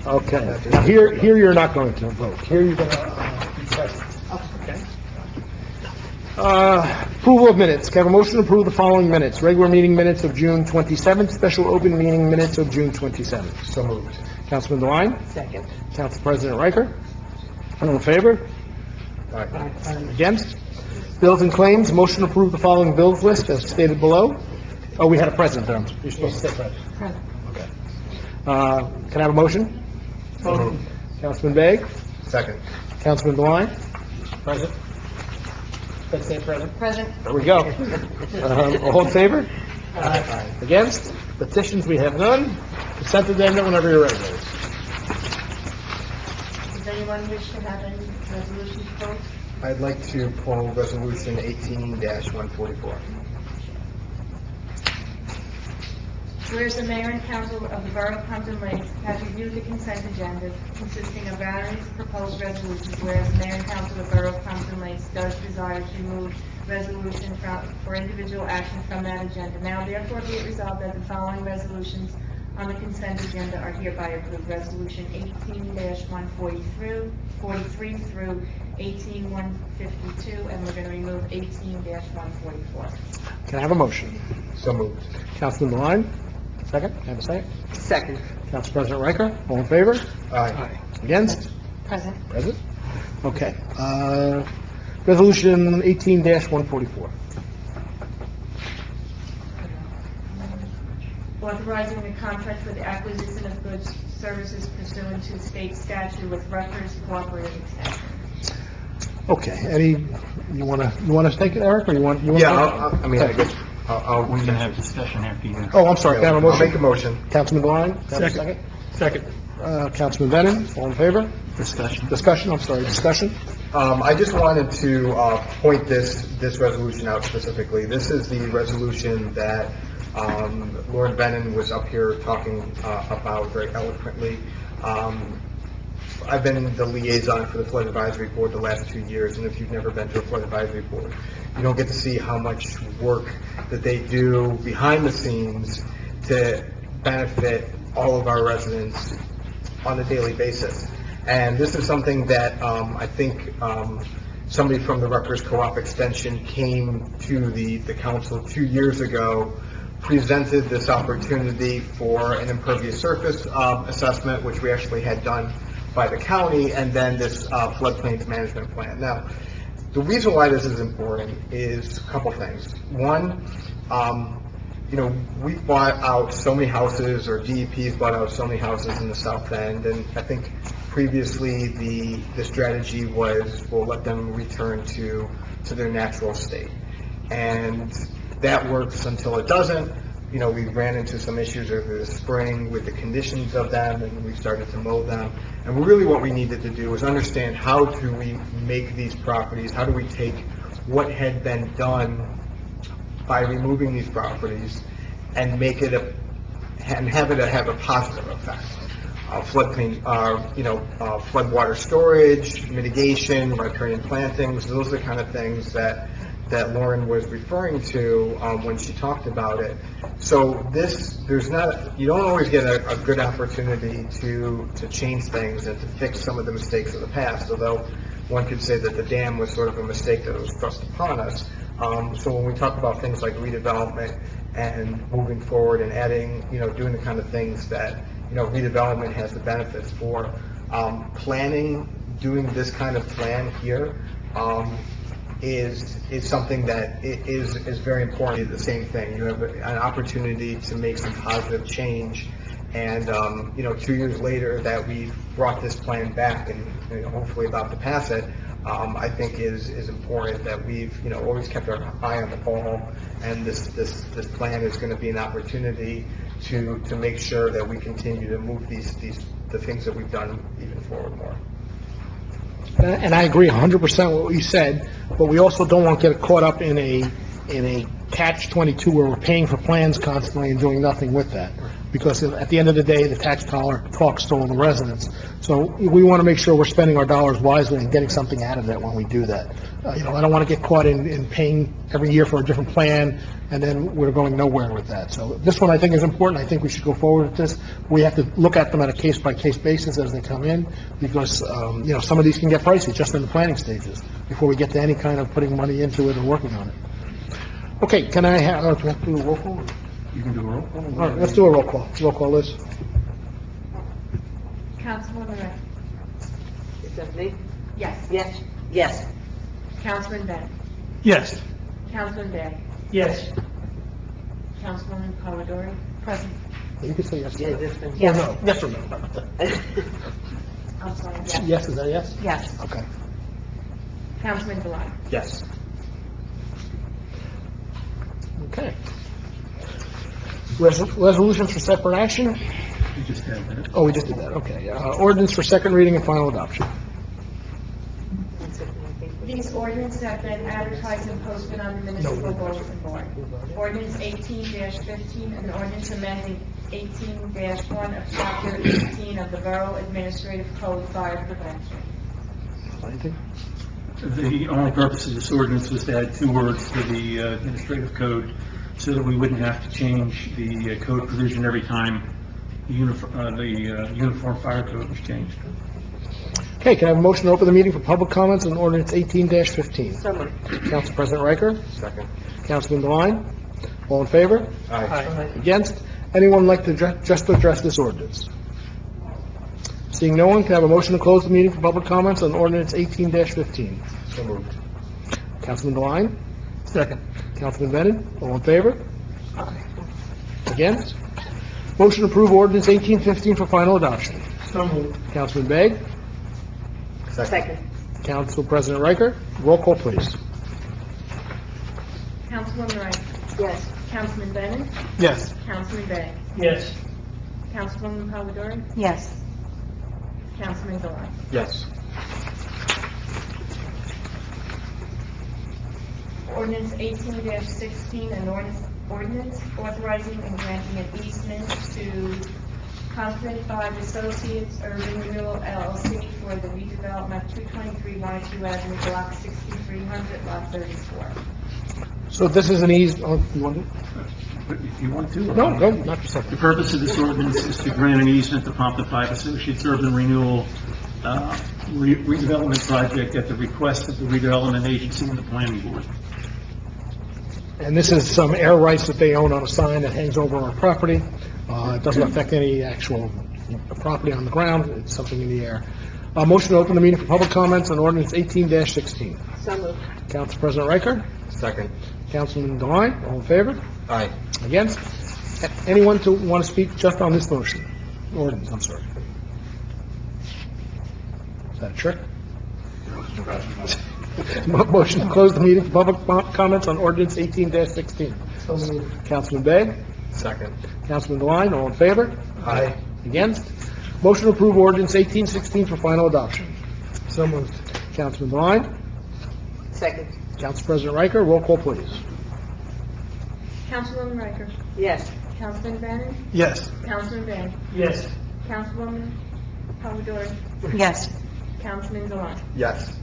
Okay. Now here you're not going to vote. Here you're gonna, be present. Okay. Approval of minutes. Can I have a motion to approve the following minutes? Regular meeting minutes of June 27th, special open meeting minutes of June 27th. So moved. Councilman DeWine? Second. Council President Riker? All in favor? Aye. Against? Bills and claims. Motion to approve the following bills list as stated below. Oh, we had a present there. You're supposed to say present. Okay. Can I have a motion? So moved. Councilman Begg? Second. Councilman DeWine? Present. Let's say present. Present. There we go. All in favor? Aye. Against? Petitions, we have none. Consent agenda whenever you're ready. Does anyone wish to have any resolutions closed? I'd like to pull resolution 18-144. Whereas the mayor and council of the borough of Pompton Lakes has reviewed the consent agenda consisting of various proposed resolutions, whereas the mayor and council of the borough of Pompton Lakes does desire to remove resolution for individual action from that agenda. Now therefore be it resolved that the following resolutions on the consent agenda are hereby approved. Resolution 18-143 through 18-152, and we're going to remove 18-144. Can I have a motion? So moved. Councilman DeWine? Second? Can I have a second? Second. Council President Riker? All in favor? Aye. Against? Present. Present? Okay. Resolution 18-144. Authorizing the contract for the acquisition of goods, services pursuant to state statute with Rutgers Cooperative Extension. Okay, you wanna take it, Eric, or you want? Yeah, I guess, We can have discussion after you. Oh, I'm sorry, can I have a I'll make a motion? motion. Councilman DeWine? Can I have a Second. Councilman Bennett, all in favor? Discussion. Discussion? I just wanted to point this resolution out specifically. This is the resolution that Lord Bennon was up here talking about very eloquently. I've been the liaison for the Flood Advisory Board the last 2 years, and if you've never been to a Flood Advisory Board, you don't get to see how much work that they do behind the scenes to benefit all of our residents on a daily basis. And this is something that I think somebody from the Rutgers Co-op Extension came to the council 2 years ago, presented this opportunity for an impervious surface assessment, which we actually had done by the county, and then this floodplains management plan. Now, the reason why this is important is a couple things. One, we bought out so many houses, or DEP's bought out so many houses in the South End, and I think previously the strategy was we'll let them return to their natural state. And that works until it doesn't, we ran into some issues over the spring with the conditions of them, and we started to mow them. And really what we needed to do was understand how do we make these properties, how do we take what had been done by removing these properties and make it and have it have a positive effect. Floodplain, floodwater storage, mitigation, riparian plantings, those are the kind of things that Lauren was referring to when she talked about it. So you don't always get a good opportunity to change things and to fix some of the mistakes of the past, although one could say that the dam was sort of a mistake that was thrust upon us. So when we talk about things like redevelopment and moving forward and adding, doing the kind of things that, redevelopment has the benefits for, planning, doing this kind of plan here, is something that is very important. The same thing, you have an opportunity to make some positive change, and 2 years later that we've brought this plan back and hopefully about to pass it, I think is important that we've always kept our eye on the ball, and this plan is going to be an opportunity to make sure that we continue to move the things that we've done even forward more. And I agree 100% with what you said, but we also don't want to get caught up in a catch-22 where we're paying for plans constantly and doing nothing with that. Because at the end of the day, the tax dollar talks to all the residents. So we want to make sure we're spending our dollars wisely and getting something out of it when we do that. I don't want to get caught in paying every year for a different plan, and then we're going nowhere with that. So this one I think is important. I think we should go forward with this. We have to look at them on a case-by-case basis as they come in, because, some of these can get pricey just in the planning stages before we get to any kind of putting money into it or working on it. Okay, can I have, do you want to do a roll call? You can do a roll call. All right, let's do a roll call. Roll call, Liz. Councilwoman Ray? Is that me? Yes. Yes. Yes. Councilman Bennett? Yes. Councilman Day? Yes. Councilwoman Polidori? Present. You can say yes. Yeah, this one. Or no, yes or no. I'm sorry, yes. Yes, is that a yes? Yes. Okay. Councilman Delotte? Yes. Okay. Resolutions for separate action? We just had that. Oh, we just did that, okay. Ordinance for second reading and final adoption. These ordinances have been advertised and posted on the municipal bulletin board. Ordinance 18-15, an ordinance amending 18-1 of Chapter 18 of the Borough Administrative Code, Fire Prevention. Anything? The only purpose of this ordinance was to add 2 words to the administrative code so that we wouldn't have to change the code provision every time the uniform fire code was changed. Okay, can I have a motion to open the meeting for public comments on ordinance 18-15? So moved. Council President Riker? Second. Councilman Devine? All in favor? Aye. Against? Anyone like to just address this ordinance? Seeing no one, can I have a motion to close the meeting for public comments on ordinance 18-15? So moved. Councilman Devine? Second. Councilman Bennett? All in favor? Against? Motion to approve ordinance 18-15 for final adoption. So moved. Councilman Begg? Second. Council President Riker? Roll call, please. Councilwoman Ray? Yes. Councilman Bennett? Yes. Councilman Day? Yes. Councilwoman Polidori? Yes. Councilman Delotte? Yes. Ordinance 18-16, an ordinance authorizing and granting an easement to Confident 5 Associates Urban Renewal LLC for the redevelopment of 223 Montague Avenue, Block 6300, Lot 34. So this is an you want to? But if you want to. No, not for a second. The purpose of this ordinance is to grant an easement to Pompton 5 Associates Urban Renewal redevelopment project at the request of the redevelopment agency and the planning board. And this is some air rights that they own on a sign that hangs over our property. It doesn't affect any actual property on the ground. It's something in the air. Motion to open the meeting for public comments on ordinance 18-16. So moved. Council President Riker? Second. Councilman Devine? All in favor? Aye. Against? Anyone to want to speak just on this motion? Ordinance, I'm sorry. Is that a trick? Motion to close the meeting for public comments on ordinance 18-16. Councilman Begg? Second. Councilman Devine, all in favor? Aye. Against? Motion to approve ordinance 1816 for final adoption. So moved. Councilman Devine, Second. Council President Riker, roll call, please. Councilwoman Riker? Yes. Councilman Bennett? Yes. Councilman Bay? Yes. Councilwoman Polidori? Yes. Councilman Dewan? Yes.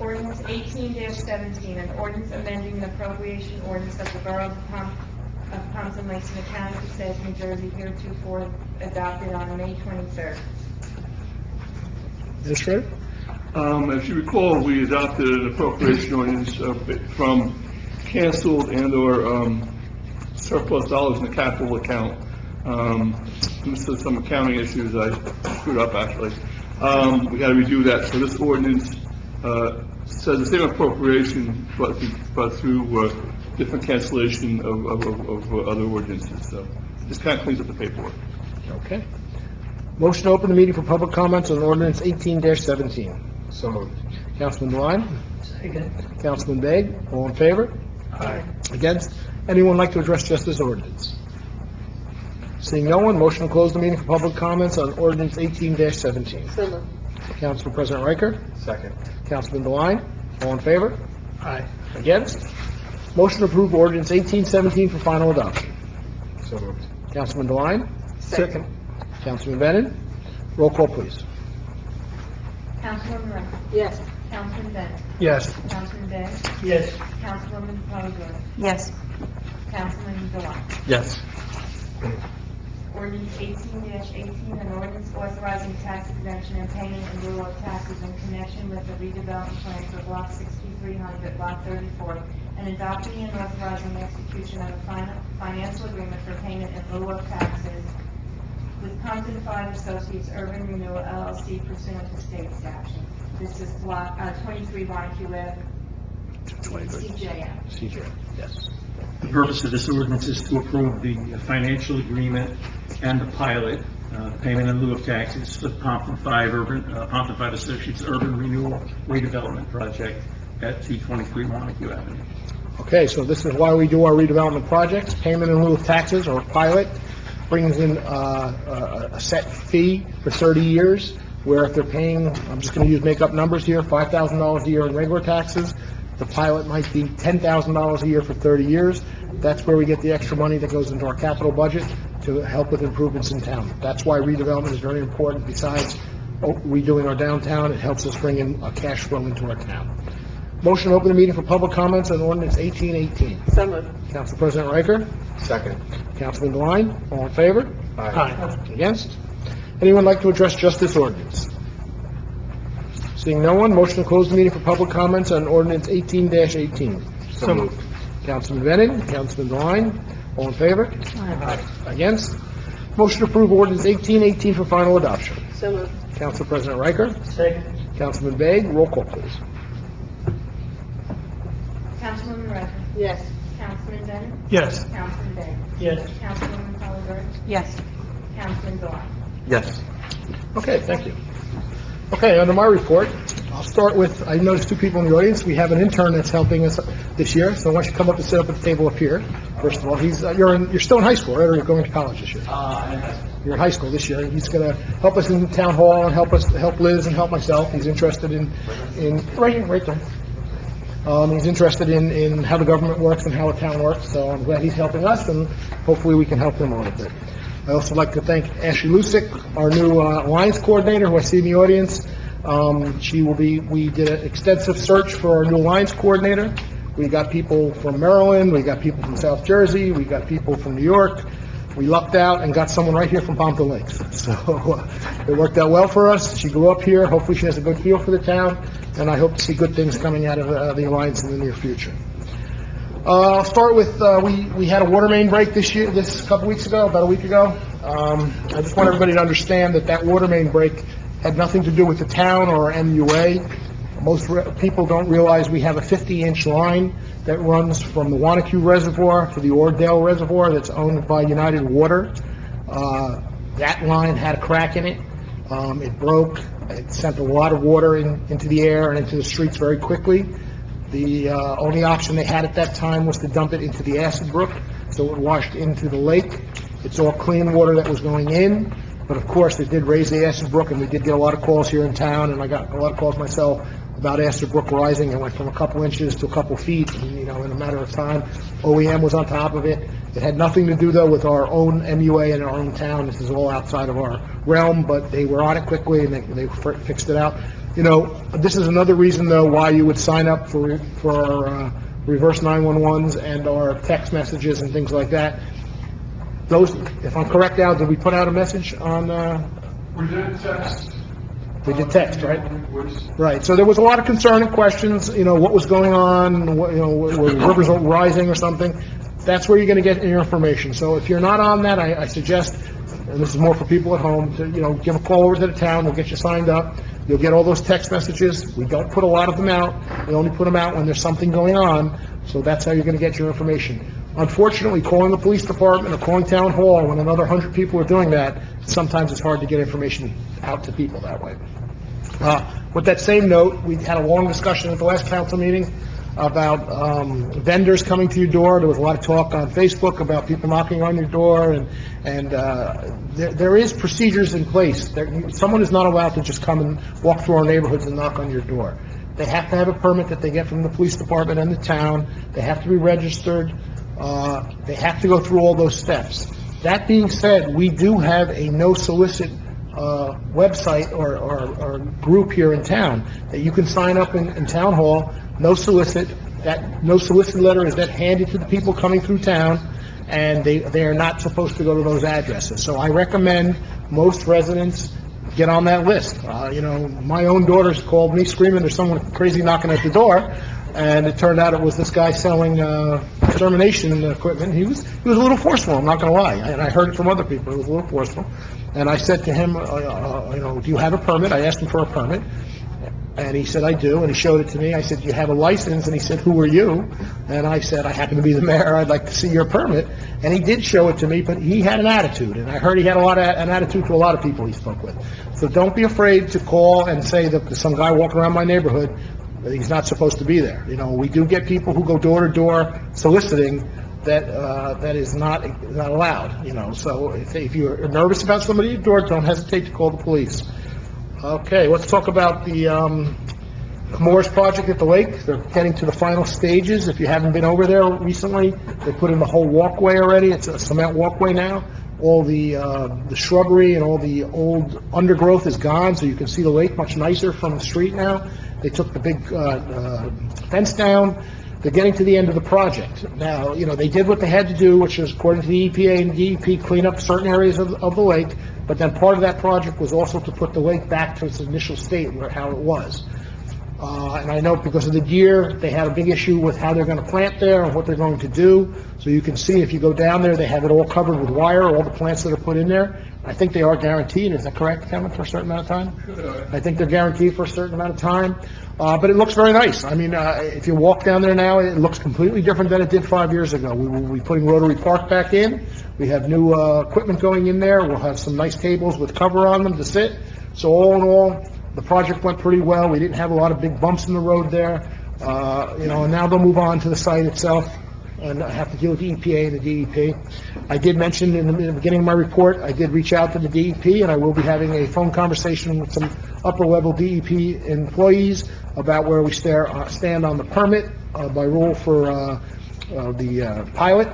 Ordinance 18-17, an ordinance amending the appropriation ordinance of the Borough of Pompton Lakes in the County of Passaic, New Jersey, heretofore adopted on May 23rd. Administrator? As you recall, we adopted an appropriation ordinance from canceled and/or surplus dollars in the capital account. This is some accounting issues I screwed up, actually. We got to redo that. So this ordinance says the same appropriation, but through different cancellation of other ordinances. So this kind of cleans up the paperwork. Okay. Motion to open the meeting for public comments on ordinance 18-17. So moved. Councilman Devine, Second. Councilman Begg, all in favor? Aye. Against? Anyone like to address just this ordinance? Seeing no one, motion to close the meeting for public comments on ordinance 18-17. So moved. Council President Riker, Second. Councilman Devine, all in favor? Aye. Against? Motion to approve ordinance 18-17 for final adoption. So moved. Councilman Devine, Second. Councilman Bennett, roll call, please. Councilwoman Riker? Yes. Councilman Bennett? Yes. Councilman Bay? Yes. Councilwoman Polidori? Yes. Councilman Dewan? Yes. Ordinance 18-18, an ordinance authorizing tax exemption and payment in lieu of taxes in connection with the redevelopment plan for Block 6300, Lot 34, and adopting and authorizing the execution of a financial agreement for payment in lieu of taxes with Pompton 5 Associates Urban Renewal LLC pursuant to state statute. This is Block 23 Montague Ave, CJM. CJ, yes. The purpose of this ordinance is to approve the financial agreement and the pilot, payment in lieu of taxes for the Pompton 5 Associates Urban Renewal Redevelopment Project at 223 Montague Avenue. Okay, so this is why we do our redevelopment projects. Payment in lieu of taxes, or pilot, brings in a set fee for 30 years, where if they're paying, I'm just going to use make-up numbers here, $5,000 a year in regular taxes, the pilot might be $10,000 a year for 30 years. That's where we get the extra money that goes into our capital budget to help with improvements in town. That's why redevelopment is very important. Besides redoing our downtown, it helps us bring in a cash flow into our town. Motion to open the meeting for public comments on ordinance 18-18. So moved. Council President Riker, Second. Councilman Devine, all in favor? Aye. Against? Anyone like to address just this ordinance? Seeing no one, motion to close the meeting for public comments on ordinance 18-18. So moved. Councilman Bennett, Councilman Devine, all in favor? Against? Motion to approve ordinance 18-18 for final adoption. So moved. Council President Riker, Second. Councilman Begg, roll call, please. Councilwoman Riker? Yes. Councilman Bennett? Yes. Councilman Bay? Yes. Councilwoman Polidori? Yes. Councilman Dewan? Yes. Okay, thank you. Okay, under my report, I'll start with, I noticed two people in the audience. We have an intern that's helping us this year, so why don't you come up and sit up at the table up here. First of all, you're still in high school, right, or you're going to college this year? You're in high school this year. He's going to help us in town hall and help Liz and help myself. He's interested in right there. He's interested in how the government works and how a town works, so I'm glad he's helping us, and hopefully we can help him a little bit. I also like to thank Ashley Lusick, our new Alliance Coordinator, who I see in the audience. We did an extensive search for our new Alliance Coordinator. We got people from Maryland, we got people from South Jersey, we got people from New York. We lucked out and got someone right here from Pompton Lakes. So it worked out well for us. She grew up here. Hopefully she has a good feel for the town, and I hope to see good things coming out of the Alliance in the near future. I'll start with, we had a water main break this couple weeks ago, about a week ago. I just want everybody to understand that water main break had nothing to do with the town or MUA. Most people don't realize we have a 50-inch line that runs from the Wanacue Reservoir to the Ordale Reservoir that's owned by United Water. That line had a crack in it. It broke. It sent a lot of water into the air and into the streets very quickly. The only option they had at that time was to dump it into the acid brook, so it washed into the lake. It's all clean water that was going in, but of course, it did raise the acid brook, and we did get a lot of calls here in town, and I got a lot of calls myself about acid brook rising. It went from a couple inches to a couple feet, in a matter of time. OEM was on top of it. It had nothing to do, though, with our own MUA in our own town. This is all outside of our realm, but they were on it quickly, and they fixed it out. This is another reason, though, why you would sign up for our reverse 911s and our text messages and things like that. Those, if I'm correct, Al, did we put out a message on, We did text. we did text, right? Right, so there was a lot of concern and questions, what was going on, were rivers rising or something. That's where you're gonna get your information. So if you're not on that, I suggest, and this is more for people at home, to, give a call over to the town, we'll get you signed up. You'll get all those text messages. We don't put a lot of them out. We only put them out when there's something going on, so that's how you're gonna get your information. Unfortunately, calling the police department or calling town hall when another 100 people are doing that, sometimes it's hard to get information out to people that way. With that same note, we had a long discussion at the last council meeting about vendors coming to your door. There was a lot of talk on Facebook about people knocking on your door, and there is procedures in place. Someone is not allowed to just come and walk through our neighborhoods and knock on your door. They have to have a permit that they get from the police department and the town. They have to be registered. They have to go through all those steps. That being said, we do have a no solicit website or group here in town that you can sign up in town hall, no solicit. That no solicit letter is then handed to the people coming through town, and they are not supposed to go to those addresses. So I recommend most residents get on that list. My own daughters called me screaming there's someone crazy knocking at the door, and it turned out it was this guy selling extermination equipment. He was a little forceful, I'm not going to lie, and I heard it from other people. He was a little forceful, and I said to him, do you have a permit? I asked him for a permit, and he said, I do, and he showed it to me. I said, do you have a license? And he said, who are you? And I said, I happen to be the mayor. I'd like to see your permit. And he did show it to me, but he had an attitude, and I heard he had an attitude to a lot of people he spoke with. So don't be afraid to call and say that there's some guy walking around my neighborhood, he's not supposed to be there. We do get people who go door to door soliciting that is not allowed, so if you're nervous about somebody at your door, don't hesitate to call the police. Okay, let's talk about the Comores project at the lake. They're getting to the final stages. If you haven't been over there recently, they put in the whole walkway already. It's a cement walkway now. All the shrubbery and all the old undergrowth is gone, so you can see the lake much nicer from the street now. They took the big fence down. They're getting to the end of the project. Now, they did what they had to do, which is, according to the EPA and DEP, clean up certain areas of the lake, but then part of that project was also to put the lake back to its initial state, how it was. And I know because of the deer, they had a big issue with how they're going to plant there and what they're going to do. So you can see, if you go down there, they have it all covered with wire, all the plants that are put in there. I think they are guaranteed, is that correct, Kevin, for a certain amount of time? I think they're guaranteed for a certain amount of time, but it looks very nice. I mean, if you walk down there now, it looks completely different than it did 5 years ago. We will be putting Rotary Park back in. We have new equipment going in there. We'll have some nice tables with cover on them to sit. So all in all, the project went pretty well. We didn't have a lot of big bumps in the road there, and now they'll move on to the site itself and have to deal with the EPA and the DEP. I did mention in the beginning of my report, I did reach out to the DEP, and I will be having a phone conversation with some upper-level DEP employees about where we stand on the permit by rule for the pilot.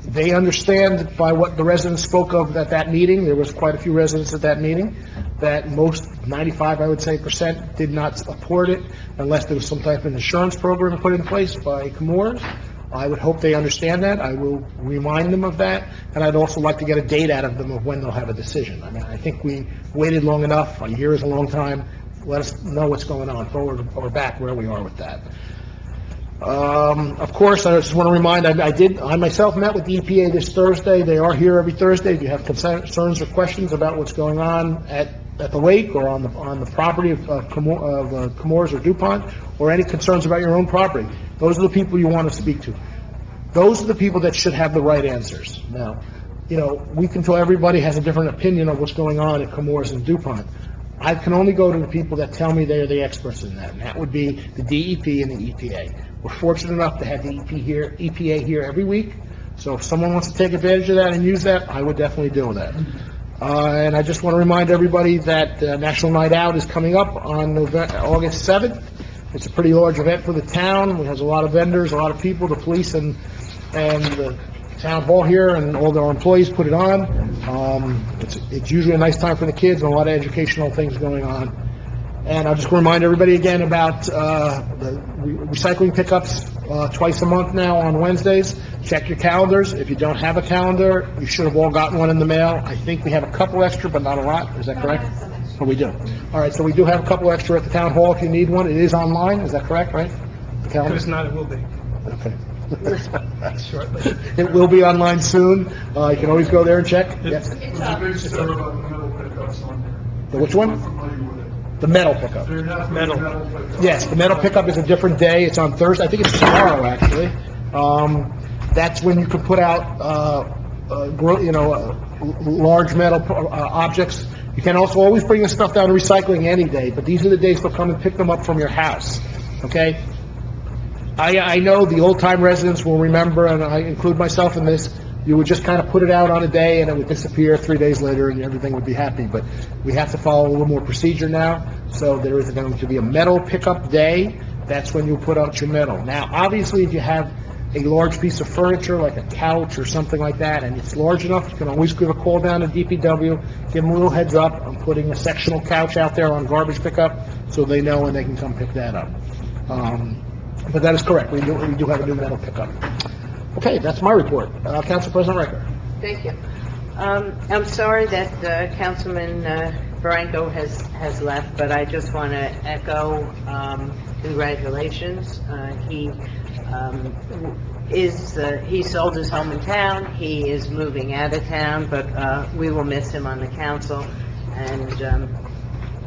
They understand by what the residents spoke of at that meeting. There was quite a few residents at that meeting, that most, 95, I would say, % did not support it unless there was some type of insurance program put in place by Comores. I would hope they understand that. I will remind them of that, and I'd also like to get a date out of them of when they'll have a decision. I mean, I think we waited long enough. A year is a long time. Let us know what's going on, forward or back, where we are with that. Of course, I just want to remind, I myself met with the EPA this Thursday. They are here every Thursday. If you have concerns or questions about what's going on at the lake or on the property of Comores or DuPont, or any concerns about your own property, those are the people you want to speak to. Those are the people that should have the right answers. Now, we can tell everybody has a different opinion of what's going on at Comores and DuPont. I can only go to the people that tell me they're the experts in that, and that would be the DEP and the EPA. We're fortunate enough to have the EPA here every week, so if someone wants to take advantage of that and use that, I would definitely do that. And I just want to remind everybody that National Night Out is coming up on August 7th. It's a pretty large event for the town. It has a lot of vendors, a lot of people, the police and the town hall here, and all our employees put it on. It's usually a nice time for the kids and a lot of educational things going on. And I'll just remind everybody again about the recycling pickups twice a month now on Wednesdays. Check your calendars. If you don't have a calendar, you should have all gotten one in the mail. I think we have a couple extra, but not a lot. Is that correct? Oh, we do. All right, so we do have a couple extra at the town hall if you need one. It is online. Is that correct, right? The calendar? If it's not, it will be. Okay. Shortly. It will be online soon. You can always go there and check. Yes. The which one? The metal pickup. Metal. Yes, the metal pickup is a different day. It's on Thursday. I think it's tomorrow, actually. That's when you can put out, large metal objects. You can also always bring the stuff down to recycling any day, but these are the days they'll come and pick them up from your house, okay? I know the old-time residents will remember, and I include myself in this, you would just kind of put it out on a day and it would disappear 3 days later and everything would be happy, but we have to follow a little more procedure now, so there is going to be a metal pickup day. That's when you put out your metal. Now, obviously, if you have a large piece of furniture, like a couch or something like that, and it's large enough, you can always give a call down to DPW, give them a little heads up. I'm putting a sectional couch out there on garbage pickup, so they know and they can come pick that up. But that is correct, we do have a new metal pickup. Okay, that's my report. Council President Riker. Thank you. I'm sorry that Councilman Branco has left, but I just want to echo congratulations. He sold his home in town. He is moving out of town, but we will miss him on the council. And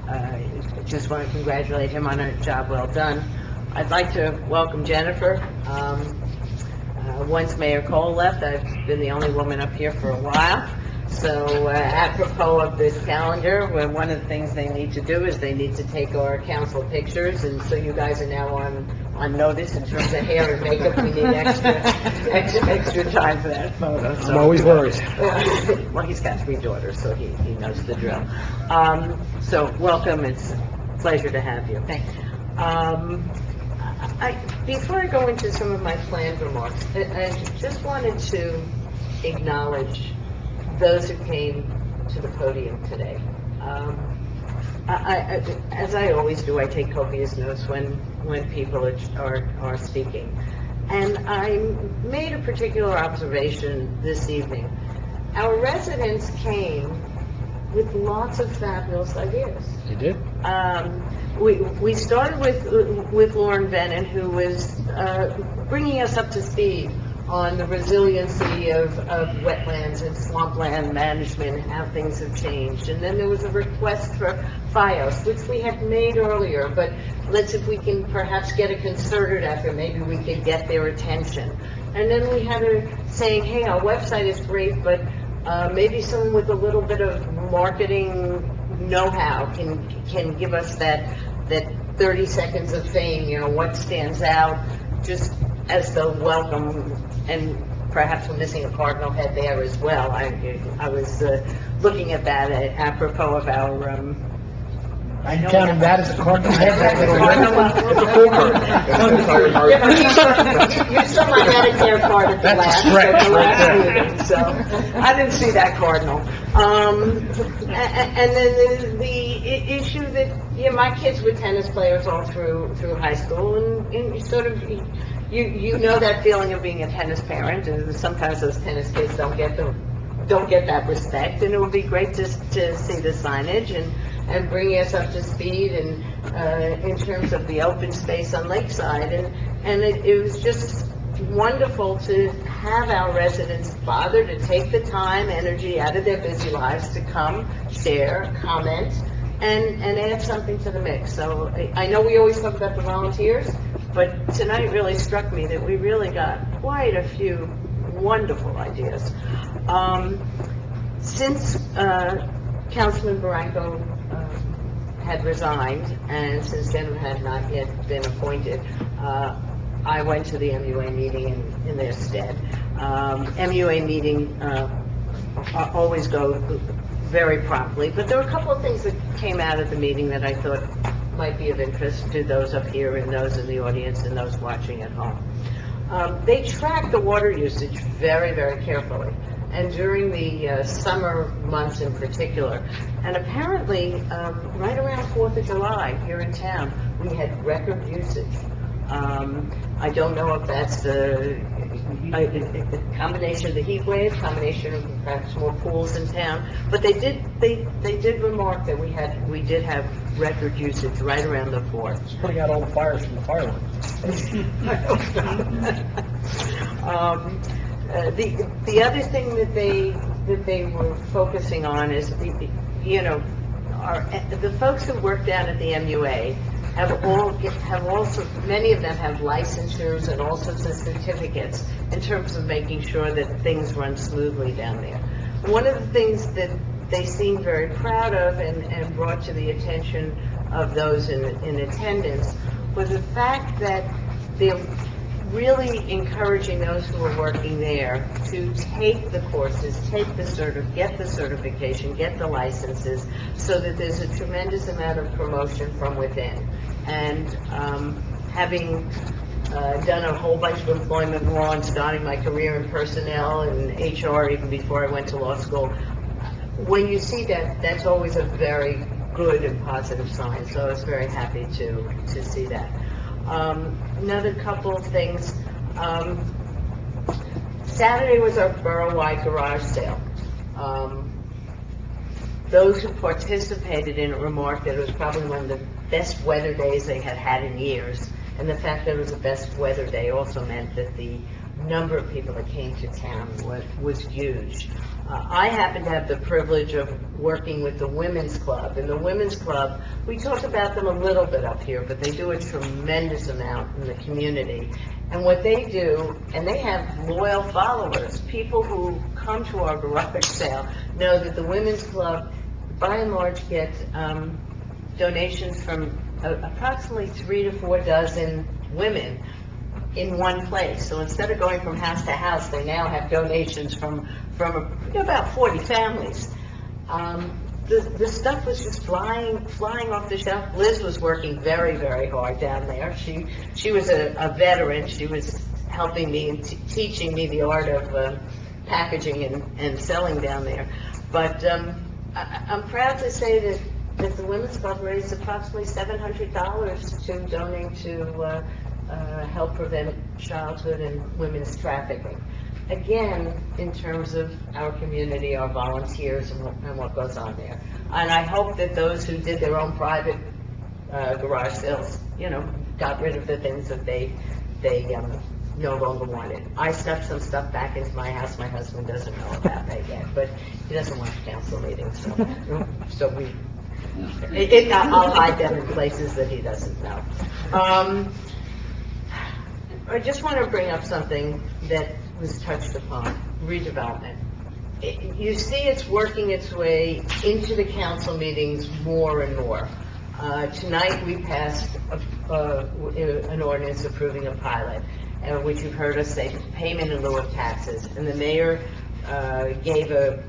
I just want to congratulate him on a job well done. I'd like to welcome Jennifer. Once Mayor Cole left, I've been the only woman up here for a while. So apropos of this calendar, one of the things they need to do is they need to take our council pictures, and so you guys are now on notice in terms of hair and makeup. We need extra time for that photo. So. I'm always worried. Well, he's got 3 daughters, so he knows the drill. So welcome. It's a pleasure to have you. Thanks. Before I go into some of my planned remarks, I just wanted to acknowledge those who came to the podium today. As I always do, I take copious notes when people are speaking. And I made a particular observation this evening. Our residents came with lots of fabulous ideas. You did? We started with Lauren Bennett, who was bringing us up to speed on the resiliency of wetlands and swampland management and how things have changed. And then there was a request for FiOS, which we had made earlier, but if we can perhaps get a concerted effort, maybe we could get their attention. And then we had her saying, hey, our website is great, but maybe someone with a little bit of marketing know-how can give us that 30 seconds of fame, what stands out, just as the welcome. And perhaps we're missing a cardinal head there as well. I was looking at that apropos of our Are you counting that as a cardinal head? You saw my Medicare card at the last meeting, so I didn't see that cardinal. And then the issue that, my kids were tennis players all through high school, and you sort of, you know that feeling of being a tennis parent, and sometimes those tennis kids don't get that respect, and it would be great to see the signage and bringing us up to speed and in terms of the open space on Lakeside, and it was just wonderful to have our residents bother to take the time, energy out of their busy lives to come, share, comment, and add something to the mix. So I know we always talk about the volunteers, but tonight really struck me that we really got quite a few wonderful ideas. Since Councilman Barranco had resigned, and since then had not yet been appointed, I went to the MUA meeting in their stead. MUA meeting always go very promptly, but there were a couple of things that came out of the meeting that I thought might be of interest to those up here and those in the audience and those watching at home. They track the water usage very, very carefully, and during the summer months in particular. And apparently, right around 4th of July here in town, we had record usage. I don't know if that's a combination of the heat wave, combination of perhaps more pools in town, but they did remark that we did have record usage right around the 4th. It's putting out all the fires from the fireworks. The other thing that they were focusing on is, you know, the folks who work down at the MUA have also, many of them have licensures and all sorts of certificates in terms of making sure that things run smoothly down there. One of the things that they seemed very proud of and brought to the attention of those in attendance was the fact that they're really encouraging those who are working there to take the courses, get the certification, get the licenses, so that there's a tremendous amount of promotion from within. And having done a whole bunch of employment law and starting my career in personnel and HR even before I went to law school, when you see that, that's always a very good and positive sign. So I was very happy to see that. Another couple of things. Saturday was our borough-wide garage sale. Those who participated in it remarked that it was probably one of the best weather days they had had in years. And the fact that it was the best weather day also meant that the number of people that came to town was huge. I happen to have the privilege of working with the Women's Club. And the Women's Club, we talk about them a little bit up here, but they do a tremendous amount in the community. And what they do, and they have loyal followers, people who come to our garage sale know that the Women's Club, by and large, get donations from approximately 3 to 4 dozen women in one place. So instead of going from house to house, they now have donations from about 40 families. The stuff was just flying off the shelf. Liz was working very, very hard down there. She was a veteran. She was helping me and teaching me the art of packaging and selling down there. But I'm proud to say that the Women's Club raised approximately $700 to donate to help prevent childhood and women's trafficking. Again, in terms of our community, our volunteers, and what goes on there. And I hope that those who did their own private garage sales, you know, got rid of the things that they no longer wanted. I snuck some stuff back into my house. My husband doesn't know about that yet, but he doesn't watch council meetings, so I'll hide them in places that he doesn't know. I just want to bring up something that was touched upon, redevelopment. You see it's working its way into the council meetings more and more. Tonight we passed an ordinance approving a pilot, which you've heard us say, payment in lieu of taxes. And the mayor gave a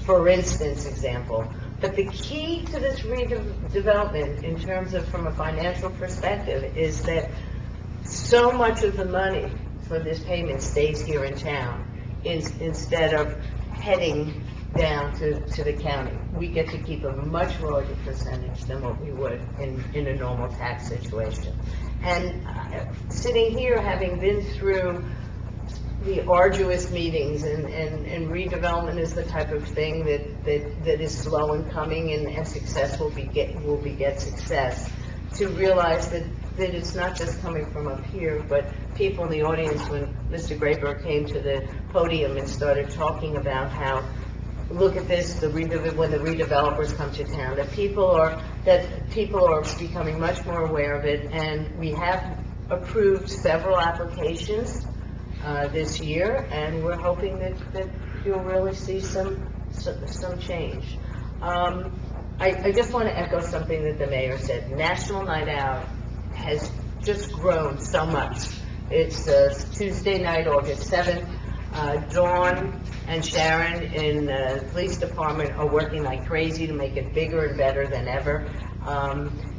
for instance example. But the key to this redevelopment in terms of from a financial perspective is that so much of the money for this payment stays here in town instead of heading down to the county. We get to keep a much larger percentage than what we would in a normal tax situation. And sitting here, having been through the arduous meetings, and redevelopment is the type of thing that is slow in coming and success will beget success, to realize that it's not just coming from up here, but people in the audience, when Mr. Grayberg came to the podium and started talking about how, look at this, when the redevelopers come to town, that people are becoming much more aware of it, and we have approved several applications this year, and we're hoping that you'll really see some change. I just want to echo something that the mayor said. National Night Out has just grown so much. It's Tuesday night, August 7th. Dawn and Sharon in the police department are working like crazy to make it bigger and better than ever.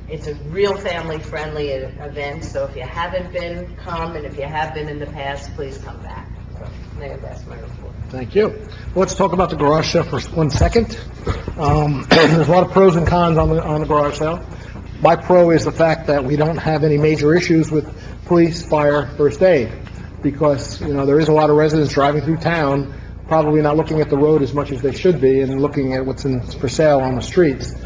It's a real family-friendly event, so if you haven't been, come, and if you have been in the past, please come back. So, Mayor, that's my report. Thank you. Let's talk about the garage sale for 1 second. There's a lot of pros and cons on the garage sale. My pro is the fact that we don't have any major issues with police, fire, first aid, because, you know, there is a lot of residents driving through town, probably not looking at the road as much as they should be, and looking at what's for sale on the streets.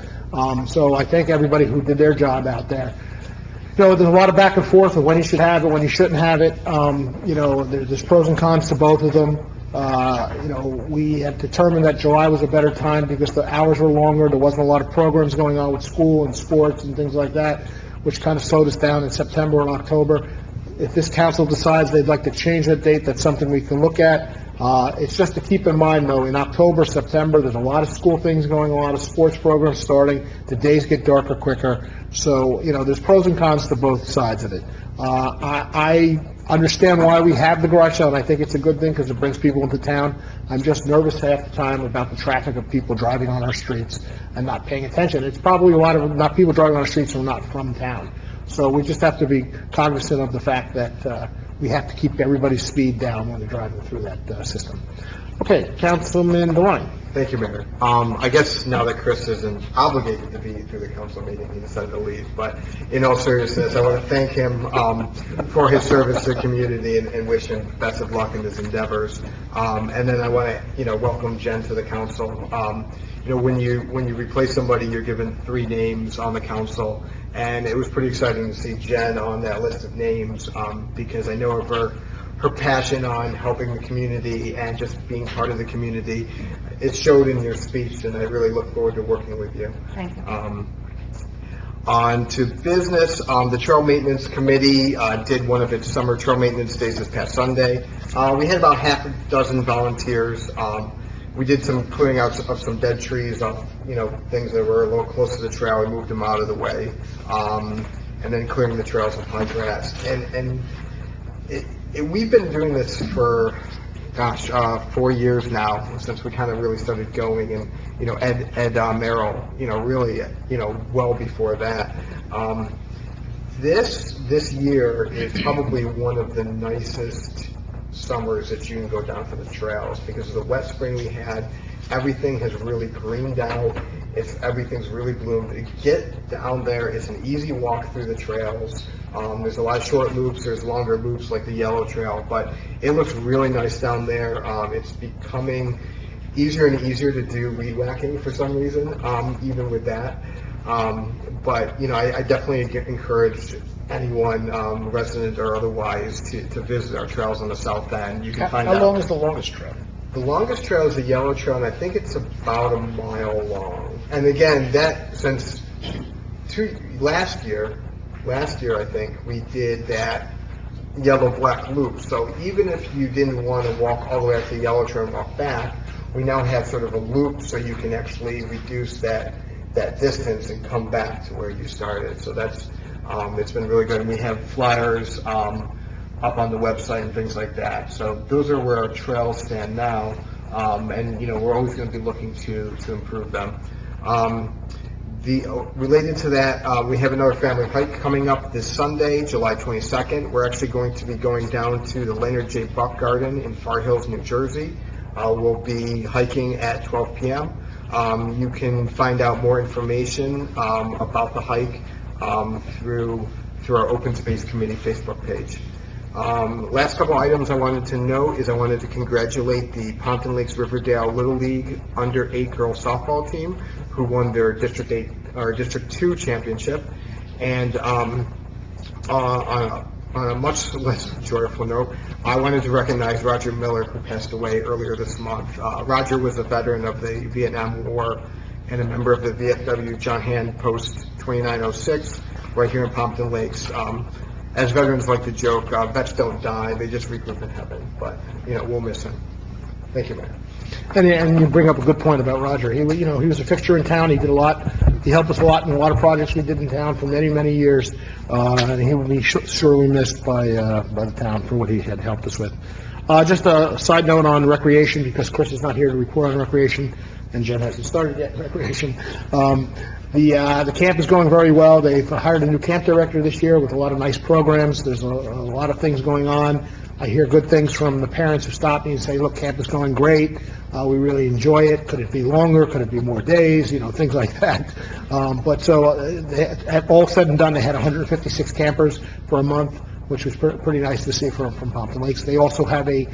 So I thank everybody who did their job out there. You know, there's a lot of back and forth of when you should have it, when you shouldn't have it. You know, there's pros and cons to both of them. You know, we had determined that July was a better time because the hours were longer. There wasn't a lot of programs going on with school and sports and things like that, which kind of slowed us down in September and October. If this council decides they'd like to change that date, that's something we can look at. It's just to keep in mind, though, in October, September, there's a lot of school things going on, a lot of sports programs starting. The days get darker quicker. So, you know, there's pros and cons to both sides of it. I understand why we have the garage sale, and I think it's a good thing because it brings people into town. I'm just nervous half the time about the traffic of people driving on our streets and not paying attention. It's probably a lot of not people driving on our streets who are not from town. So we just have to be cognizant of the fact that we have to keep everybody's speed down when they're driving through that system. Okay, Councilman DeWine. Thank you, Mayor. I guess now that Chris isn't obligated to be through the council meeting, he decided to leave. But in all seriousness, I want to thank him for his service to the community and wish him best of luck in his endeavors. And then I want to, you know, welcome Jen to the council. You know, when you replace somebody, you're given 3 names on the council, and it was pretty exciting to see Jen on that list of names because I know of her passion on helping the community and just being part of the community. It showed in your speech, and I really look forward to working with you. Thank you. On to business. The Trail Maintenance Committee did one of its summer trail maintenance days this past Sunday. We had about half a dozen volunteers. We did some clearing out of some dead trees off, you know, things that were a little close to the trail. We moved them out of the way, and then clearing the trails of high grass. And we've been doing this for, 4 years now, since we kind of really started going, and, you know, Ed Merrill, you know, really, you know, well before that. This year is probably one of the nicest summers that you can go down for the trails because of the wet spring we had. Everything has really greened out. Everything's really bloomed. To get down there, it's an easy walk through the trails. There's a lot of short loops. There's longer loops like the Yellow Trail, but it looks really nice down there. It's becoming easier and easier to do weed whacking for some reason, even with that. But, you know, I definitely encourage anyone, resident or otherwise, to visit our trails on the south end. You can find out. How long is the longest trail? The longest trail is the Yellow Trail, and I think it's about a mile long. And again, that since last year, I think, we did that yellow-black loop. So even if you didn't want to walk all the way up to the Yellow Trail and walk back, we now have sort of a loop so you can actually reduce that distance and come back to where you started. So that's, it's been really good. And we have flyers up on the website and things like that. So those are where our trails stand now. And, you know, we're always going to be looking to improve them. Related to that, we have another family hike coming up this Sunday, July 22nd. We're actually going to be going down to the Leonard J. Buck Garden in Far Hills, New Jersey. We'll be hiking at 12 p.m. You can find out more information about the hike through our Open Space Committee Facebook page. Last couple items I wanted to note is I wanted to congratulate the Pompton Lakes Riverdale Little League Under 8 girls softball team who won their District 2 championship. And on a much less joyful note, I wanted to recognize Roger Miller, who passed away earlier this month. Roger was a veteran of the Vietnam War and a member of the VFW John Hand Post 2906 right here in Pompton Lakes. As veterans like to joke, vets don't die, they just regroup in heaven. But, you know, we'll miss him. Thank you, Mayor. And you bring up a good point about Roger. He was a fixture in town. He did a lot He helped us a lot in a lot of projects we did in town for many, many years, and he will be surely missed by the town for what he had helped us with. Just a side note on recreation, because Chris is not here to report on recreation, and Jen hasn't started yet in recreation. The camp is going very well. They've hired a new camp director this year with a lot of nice programs. There's a lot of things going on. I hear good things from the parents who stop me and say, look, camp is going great. We really enjoy it. Could it be longer? Could it be more days? You know, things like that. All said and done, they had 156 campers for a month, which was pretty nice to see from Pompton Lakes. They also have a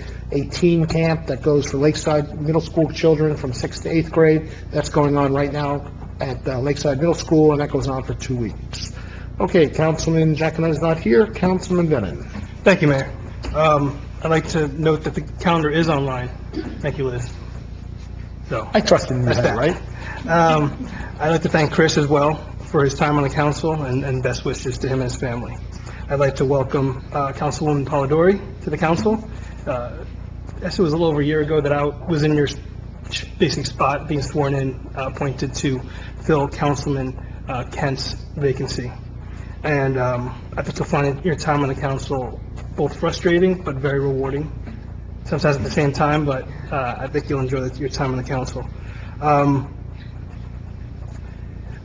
teen camp that goes for Lakeside Middle School children from 6th to 8th grade. That's going on right now at Lakeside Middle School, and that goes on for 2 weeks. Okay, Councilman Giacomo is not here. Councilman Bennett. Thank you, Mayor. I'd like to note that the calendar is online. Thank you, Liz. So, I trust in you, that's that. right? I'd like to thank Chris as well for his time on the council, and best wishes to him and his family. I'd like to welcome Councilwoman Polidori to the council. I guess it was a little over a year ago that I was in your basic spot, being sworn in, appointed to fill Councilman Kent's vacancy. And I think you'll find your time on the council both frustrating but very rewarding, sometimes at the same time, but I think you'll enjoy your time on the council.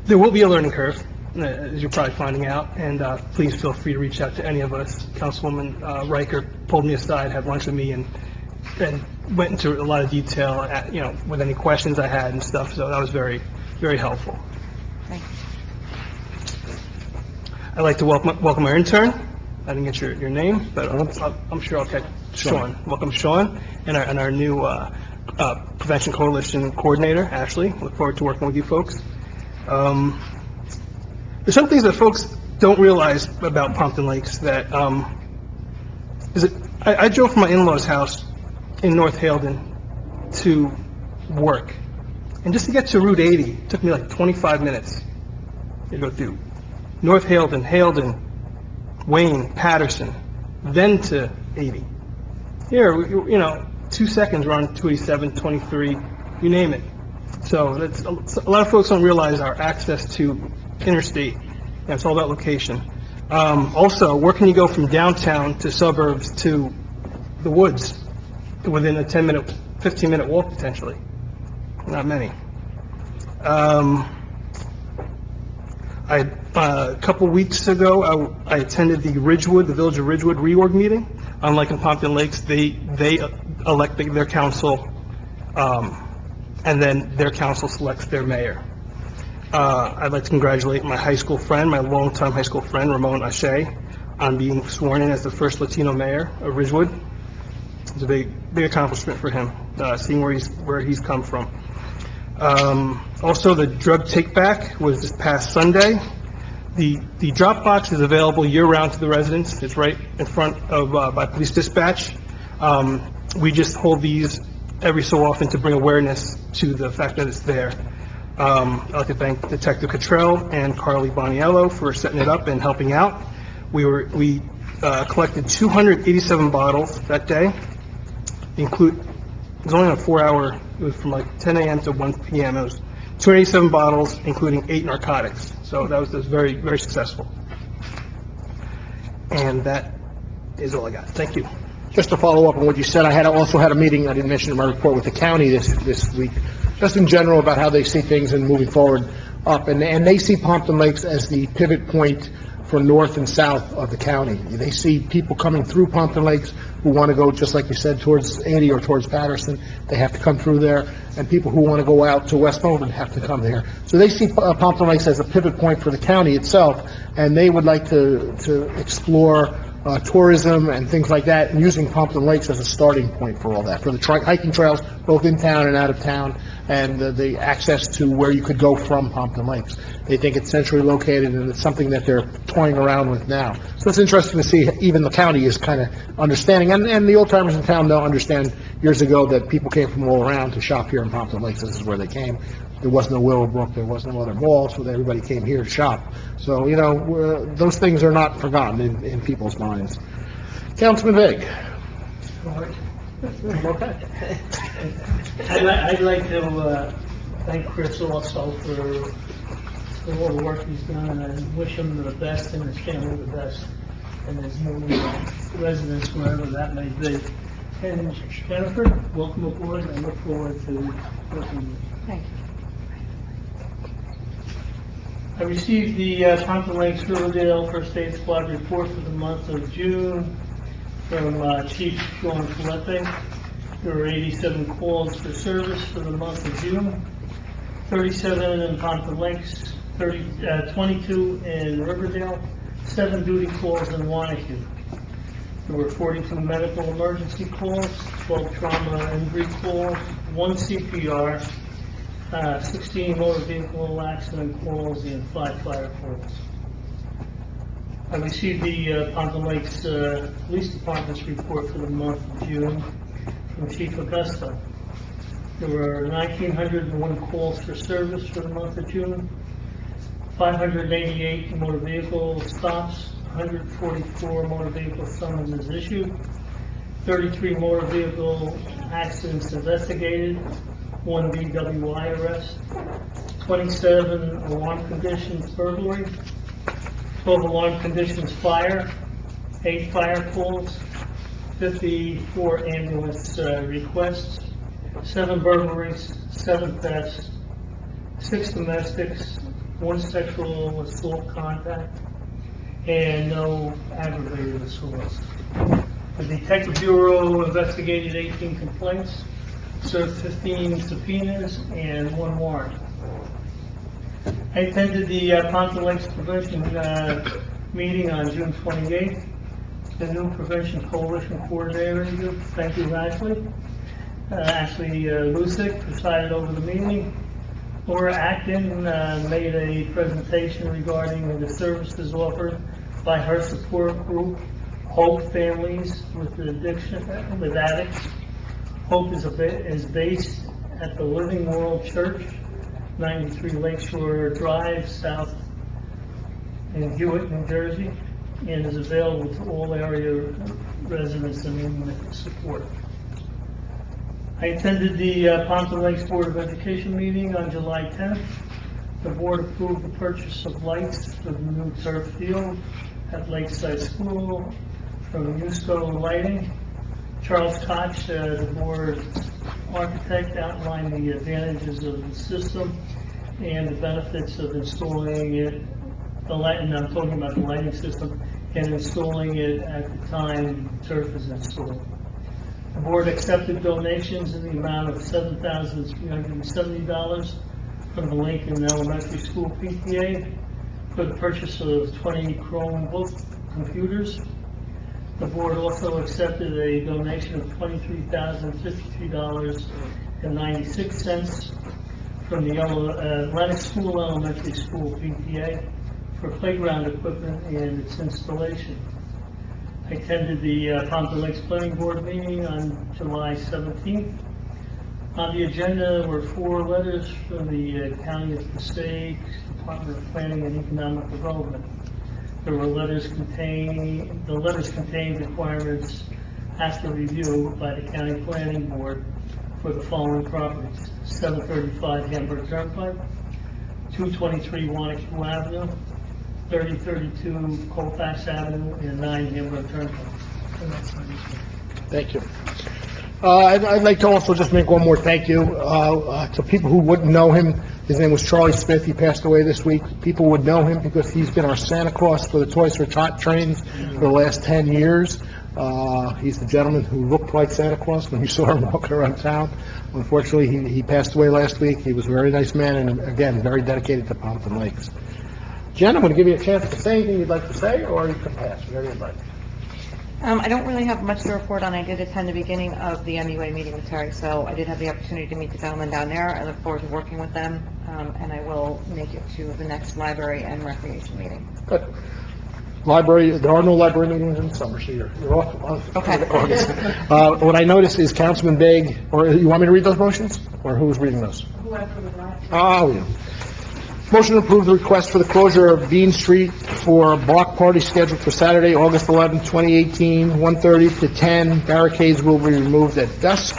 There will be a learning curve, as you're probably finding out, and please feel free to reach out to any of us. Councilwoman Riker pulled me aside, had lunch with me, and went into a lot of detail, with any questions I had and stuff, so that was very, very helpful. Thank you. I'd like to welcome our intern. I didn't get your name, but I'm sure I'll catch Sean. Welcome, Sean, and our new Prevention Coalition Coordinator, Ashley. Look forward to working with you folks. There's some things that folks don't realize about Pompton Lakes that, I drove from my in-laws' house in North Haledon to work. And just to get to Route 80, it took me like 25 minutes to go through North Haledon, Wayne, Patterson, then to 80. Here, 2 seconds, we're on 287, 23, you name it. So that's a lot of folks don't realize our access to interstate. It's all about location. Also, where can you go from downtown to suburbs to the woods within a 10-minute, 15-minute walk potentially? Not many. A couple weeks ago, I attended the Village of Ridgewood reorg meeting. Unlike in Pompton Lakes, they elect their council, and then their council selects their mayor. I'd like to congratulate my longtime high school friend, Ramon Ashe, on being sworn in as the first Latino mayor of Ridgewood. It's a big accomplishment for him, seeing where he's come from. Also, the drug take-back was this past Sunday. The drop box is available year-round to the residents. It's right in front of, by police dispatch. We just hold these every so often to bring awareness to the fact that it's there. I'd like to thank Detective Cottrell and Carly Boniello for setting it up and helping out. We collected 287 bottles that day. It was only a 4-hour, it was from like 10 a.m. to 1 p.m. It was 287 bottles, including 8 narcotics. So that was very, very successful. And that is all I got. Thank you. Just to follow up on what you said, I also had a meeting, I didn't mention in my report, with the county this week, just in general about how they see things and moving forward up. And they see Pompton Lakes as the pivot point for north and south of the county. They see people coming through Pompton Lakes who want to go, just like you said, towards 80 or towards Patterson. They have to come through there. And people who want to go out to Westmoreland have to come there. So they see Pompton Lakes as a pivot point for the county itself, and they would like to explore tourism and things like that, and using Pompton Lakes as a starting point for all that, for the hiking trails, both in town and out of town, and the access to where you could go from Pompton Lakes. They think it's centrally located, and it's something that they're toying around with now. So it's interesting to see even the county is kind of understanding, and the old-timers in town don't understand years ago that people came from all around to shop here in Pompton Lakes. This is where they came. There was no Willowbrook, there was no other mall, so everybody came here to shop. So, those things are not forgotten in people's minds. Councilman Vig. Okay. I'd like to thank Chris also for for all the work he's done, and I wish him the best and his family the best, and his new residence, wherever that may be. And Jennifer, welcome aboard, and I look forward to working with you. Thank you. I received the Pompton Lakes Riverdale First Aid Squad report for the month of June from Chief Sean Felipe. There were 87 calls for service for the month of June, 37 in Pompton Lakes, 22 in Riverdale, 7 duty calls in Wanacue. There were 42 medical emergency calls, 12 trauma injury calls, 1 CPR, 16 motor vehicle accident calls, and 5 fire calls. I received the Pompton Lakes Police Department's report for the month of June from Chief Augusta. There were 1,901 calls for service for the month of June, 588 motor vehicle stops, 144 motor vehicle summonses issued, 33 motor vehicle accidents investigated, 1 DWI arrest, 27 alarm conditions burglary, 12 alarm conditions fire, 8 fire calls, 54 ambulance requests, 7 burglaries, 7 thefts, 6 domestics, 1 sexual assault contact, and no aggravated assaults. The Detective Bureau investigated 18 complaints, served 15 subpoenas, and 1 warrant. I attended the Pompton Lakes Prevention meeting on June 28th. The new Prevention Coalition Coordinator, thank you, Ashley. Ashley Lusick presided over the meeting. Laura Acton made a presentation regarding the services offered by her support group, Hope Families with Addicts. Hope is based at the Living World Church, 93 Lakeshore Drive, South in Hewitt, New Jersey, and is available to all area residents in need of support. I attended the Pompton Lakes Board of Education meeting on July 10th. The board approved the purchase of lights for the new turf field at Lakeside School from Usco Lighting. Charles Koch, the board architect, outlined the advantages of the system and the benefits of installing it, and I'm talking about the lighting system, and installing it at the time turf is installed. The board accepted donations in the amount of $7,370 from the Lincoln Elementary School PTA for the purchase of 20 Chromebook computers. The board also accepted a donation of $23,053.96 from the Atlantic School Elementary School PTA for playground equipment and its installation. I attended the Pompton Lakes Planning Board meeting on July 17th. On the agenda were 4 letters from the County of Passaic Department of Planning and Economic Development. The letters contained requirements after review by the County Planning Board for the following properties: 735 Hamburg Turnpike, 223 Wanacue Avenue, 3032 Colfax Avenue, and 9 Hamburg Turnpike. Thank you. I'd like to also just make one more thank you to people who wouldn't know him. His name was Charlie Smith. He passed away this week. People would know him because he's been our Santa Claus for the Toys for Tot trains for the last 10 years. He's the gentleman who looked like Santa Claus when you saw him walking around town. Unfortunately, he passed away last week. He was a very nice man and, again, very dedicated to Pompton Lakes. Jen, I'm going to give you a chance to say anything you'd like to say, or you can pass, whatever you'd like. I don't really have much to report on. I did attend the beginning of the MUA meeting with Terry, so I did have the opportunity to meet the gentleman down there. I look forward to working with them, and I will make it to the next library and recreation meeting. Good. Library, there are no library meetings in summer, so you're off Okay. August. What I noticed is Councilman Begg, or you want me to read those motions? Or who's reading those? Whoever would like. Oh, yeah. Motion to approve the request for the closure of Bean Street for a block party scheduled for Saturday, August 11, 2018, 1:30 to 10. Barricades will be removed at dusk.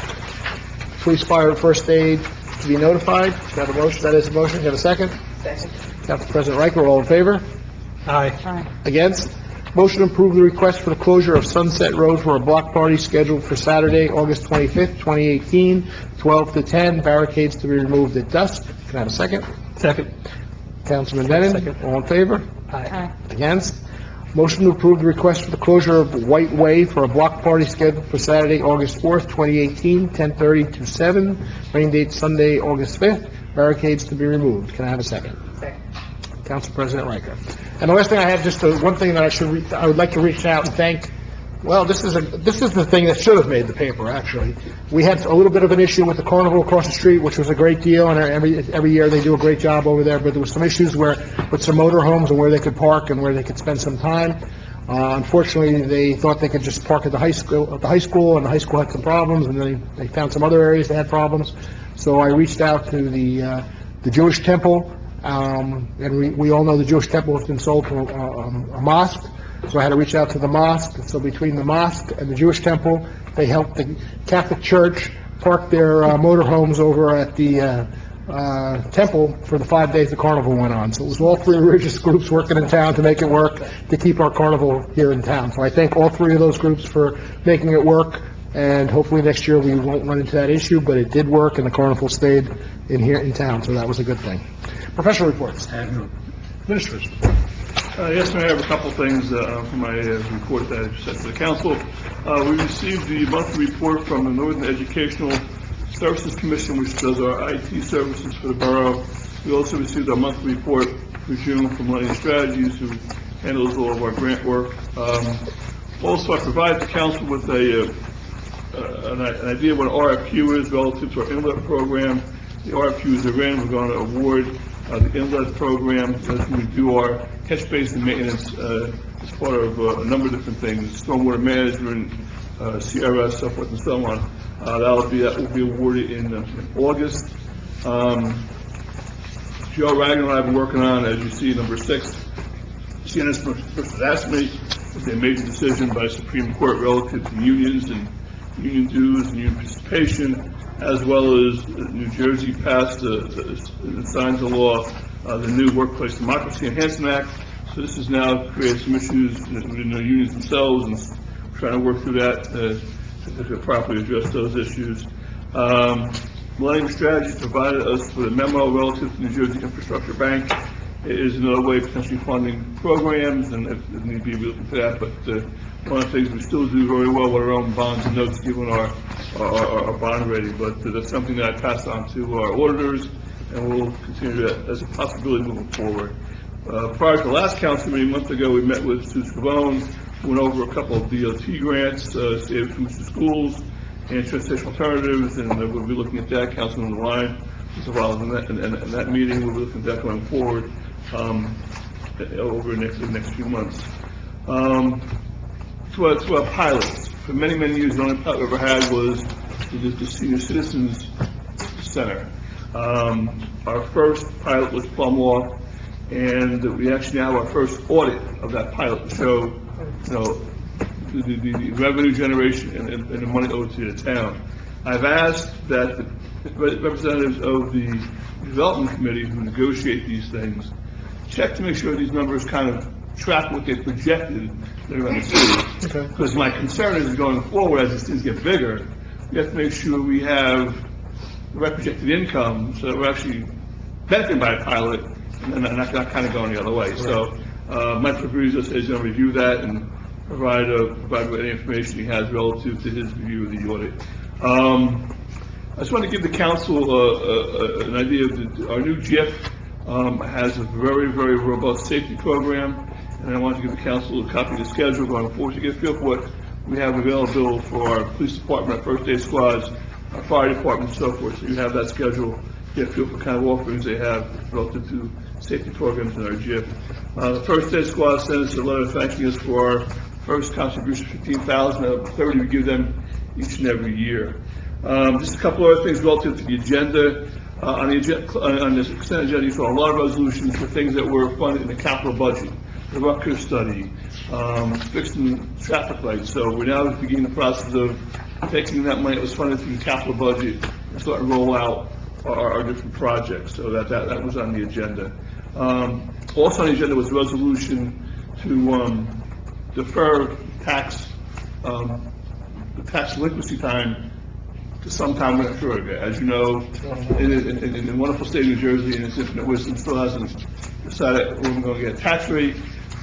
Police, fire, and first aid to be notified. Do you have a motion? That is a motion. Do you have a second? Second. Council President Riker, all in favor? Aye. Against? Motion to approve the request for the closure of Sunset Road for a block party scheduled for Saturday, August 25th, 2018, 12 to 10, barricades to be removed at dusk. Can I have a second? Second. Councilman Denon? Second. All in favor? Aye. Against? Motion to approve the request for the closure of White Way for a block party scheduled for Saturday, August 4th, 2018, 10:30 to 7, rain date Sunday, August 5th, barricades to be removed. Can I have a second? Second. Council President Riker. And the last thing I have, just one thing that I would like to reach out and thank, well, this is the thing that should have made the paper, actually. We had a little bit of an issue with the carnival across the street, which was a great deal, and every year they do a great job over there, but there was some issues with some motorhomes and where they could park and where they could spend some time. Unfortunately, they thought they could just park at the high school, and the high school had some problems, and then they found some other areas that had problems. So I reached out to the Jewish temple, and we all know the Jewish temple has been sold to a mosque, so I had to reach out to the mosque. So between the mosque and the Jewish temple, they helped the Catholic Church park their motorhomes over at the temple for the 5 days the carnival went on. So it was all three religious groups working in town to make it work, to keep our carnival here in town. So I thank all three of those groups for making it work, and hopefully next year we won't run into that issue, but it did work, and the carnival stayed here in town, so that was a good thing. Professional reports. Ministers. Yes, Mayor, I have a couple things for my report that I just sent to the council. We received the monthly report from the Northern Educational Services Commission, which does our IT services for the borough. We also received our monthly report for June from Millennium Strategies, who handles all of our grant work. Also, I provided the council with an idea of what RFQ is relative to our inlet program. The RFQs are in. We're going to award the inlet program as we do our catch basin maintenance as part of a number of different things, stormwater management, CRS, so forth and so on. That will be awarded in August. Joe Ragnar and I have been working on, as you see, number 6, CNS versus ASME. It's a major decision by Supreme Court relative to unions and union dues and union participation, as well as New Jersey passed and signed the law, the new Workplace Democracy Enhancement Act. So this has now created some issues within the unions themselves, and trying to work through that to properly address those issues. Millennium Strategies provided us with a memo relative to New Jersey Infrastructure Bank. It is another way of potentially funding programs, and if need be, we're looking for that. But one of the things we still do very well with our own bonds and notes, given our bond rating. But that's something that I passed on to our auditors, and we'll continue that as a possibility moving forward. Prior to the last council meeting a month ago, we met with Sue Scavone, went over a couple of DOT grants, Save Food to Schools, and Transportation Alternatives, and we'll be looking at that. Councilman Lyon was involved in that meeting. We'll be looking at that going forward over the next few months. To our pilots, for many years, the only pilot we ever had was the Senior Citizens Center. Our first pilot was Plum Law, and we actually now have our first audit of that pilot to show, the revenue generation and the money owed to the town. I've asked that the representatives of the development committee who negotiate these things check to make sure these numbers kind of track what they projected they're going to see. Okay. Because my concern is going forward, as these things get bigger, we have to make sure we have the right projected income so that we're actually benefiting by a pilot and not kind of going the other way. Right. So Mike Fabrizio says he's going to review that and provide any information he has relative to his review of the audit. I just want to give the council an idea of our new JIF has a very robust safety program, and I want to give the council a copy of the schedule going forward to get a feel for what we have available for our police department, our first aid squads, our fire department, and so forth. So you have that schedule, get a feel for kind of offerings they have relative to safety programs in our JIF. The first aid squad sent us a letter thanking us for our first contribution, $15,000 out of 30 we give them each and every year. Just a couple other things relative to the agenda. On this consent agenda, you saw a lot of resolutions for things that were funded in the capital budget, the Rutgers study, fixing traffic lights. So we're now beginning the process of taking that money that was funded through the capital budget and starting to roll out our different projects. So that was on the agenda. Also on the agenda was a resolution to defer tax, the tax delinquency time to sometime in October. As you know, in the wonderful state of New Jersey, and its infinite wisdom, still hasn't decided when we're going to get a tax rate.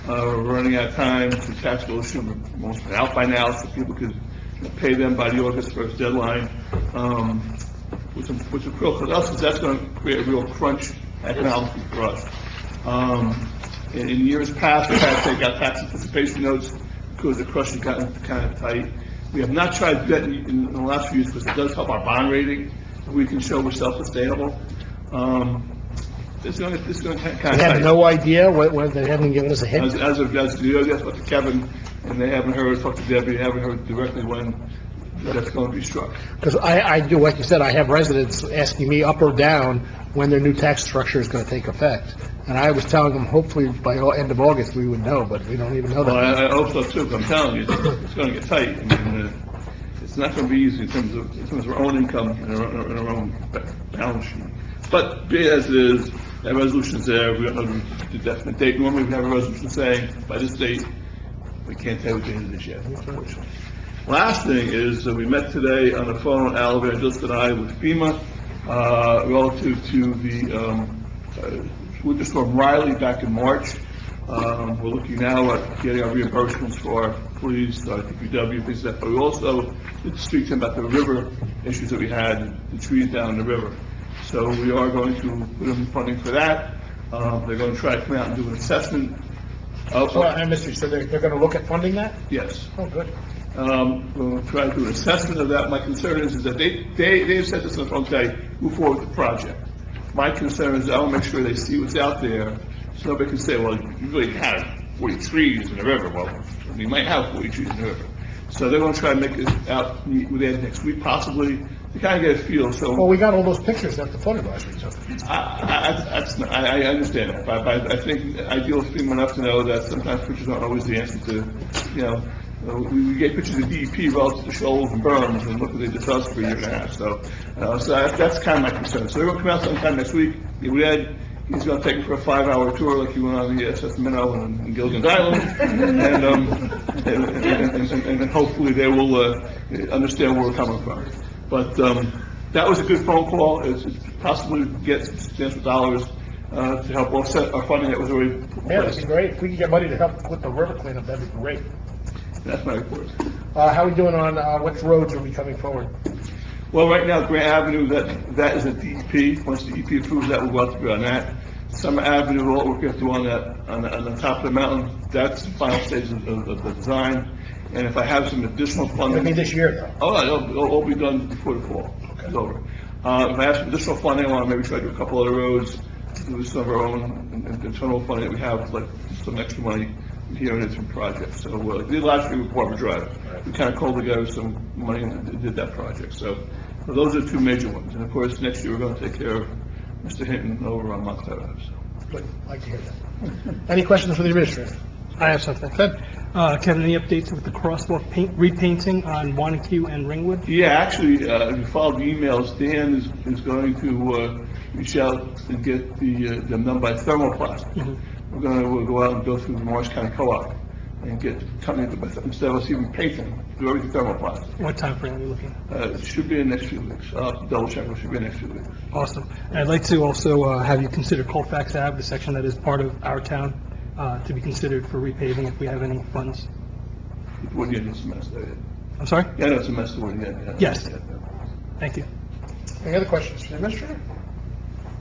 We're running out of time. The tax bill should be almost out by now, so people could pay them by the August 1st deadline. Which is critical to us, because that's going to create a real crunch economically for us. In years past, we've had to take out tax anticipation notes because the crush has gotten kind of tight. We have not tried debt in the last few years because it does help our bond rating. We can show we're self-sustainable. It's going to kind of They have tight. no idea when they haven't given us a hint? As of yesterday, that's what to Kevin, and they haven't heard, talked to Debbie, they haven't heard directly when that's going to be struck. Because I do, like you said, I have residents asking me up or down when their new tax structure is going to take effect. And I was telling them hopefully by end of August we would know, but we don't even know Well, that. I hope so too, 'cause I'm telling you, it's going to get tight. I mean, it's not going to be easy in terms of our own income and our own balance sheet. But be it as it is, that resolution's there, we don't know the definite date. Normally we have a resolution saying, by this date, we can't tell what the end of this yet, unfortunately. Last thing is, we met today on the phone, Al Evangelist and I, with FEMA, relative to the winter storm Riley back in March. We're looking now at getting our reimbursements for our police, our DPW, things like that, but we also did speak to them about the river issues that we had, the trees down in the river. So we are going to put in funding for that. They're going to try to come out and do an assessment. So I missed you, so they're going to look at funding that? Yes. Oh, good. We'll try to do an assessment of that. My concern is that they've said this on the phone today, move forward with the project. My concern is I want to make sure they see what's out there, so nobody can say, well, you really have 40 trees in the river. Well, we might have 40 trees in the river. So they're going to try and make it out with Ed next week, possibly, to kind of get a feel, so. Well, we got all those pictures that the flood advisory took. I understand that, but I think I deal with FEMA enough to know that sometimes pictures aren't always the answer to, we get pictures of DEP relative to shoals and berms, and look what they did to us for a year and a half, so that's kind of my concern. So they're going to come out sometime next week, meet with Ed, he's going to take me for a 5-hour tour like he went on the SS Minnow and Gilligan's Island, and then hopefully they will understand where we're coming from. But that was a good phone call. It's possibly get some substantial dollars to help offset our funding that was already put in Yeah, that'd place. be great. If we could get money to help with the river cleanup, that'd be great. That's my report. How are we doing on, which roads are we coming forward? Well, right now, Grant Avenue, that is a DEP. Once the DEP approves that, we'll go out to bid on that. Summer Avenue, all we're going to do on the top of the mountain, that's the final stage of the design. And if I have some additional funding. It'll be this year, though. Oh, it'll all be done before the fall. It's over. If I have some additional funding, I want to maybe try to do a couple other roads, do some of our own internal funding that we have, like some extra money here and there from projects. So, we did last year with Barber Drive. We kind of called together some money and did that project. So those are two major ones. And of course, next year we're going to take care of Mr. Hinton over on Montclair Ave. So. Good, like to hear that. Any questions for the administrator? I have something. Kevin, any updates with the crosswalk repainting on Wanacue and Ringwood? Yeah, actually, if you followed the emails, Dan is going to reach out and get them done by thermoplastic. Mm-hmm. We'll go out and go through the Morris County Co-op and get the company, instead of us even painting, do everything thermoplastic. What time frame are you looking at? It should be in the next few weeks. I'll have to double check, but it should be in the next few weeks. Awesome. And I'd like to also have you consider Colfax Ave, the section that is part of our town, to be considered for repaving if we have any funds. Toward the end of the semester. I'm sorry? Yeah, I know it's a mess toward the end. Yeah. Yes. Yeah. Thank you. Any other questions for the administrator?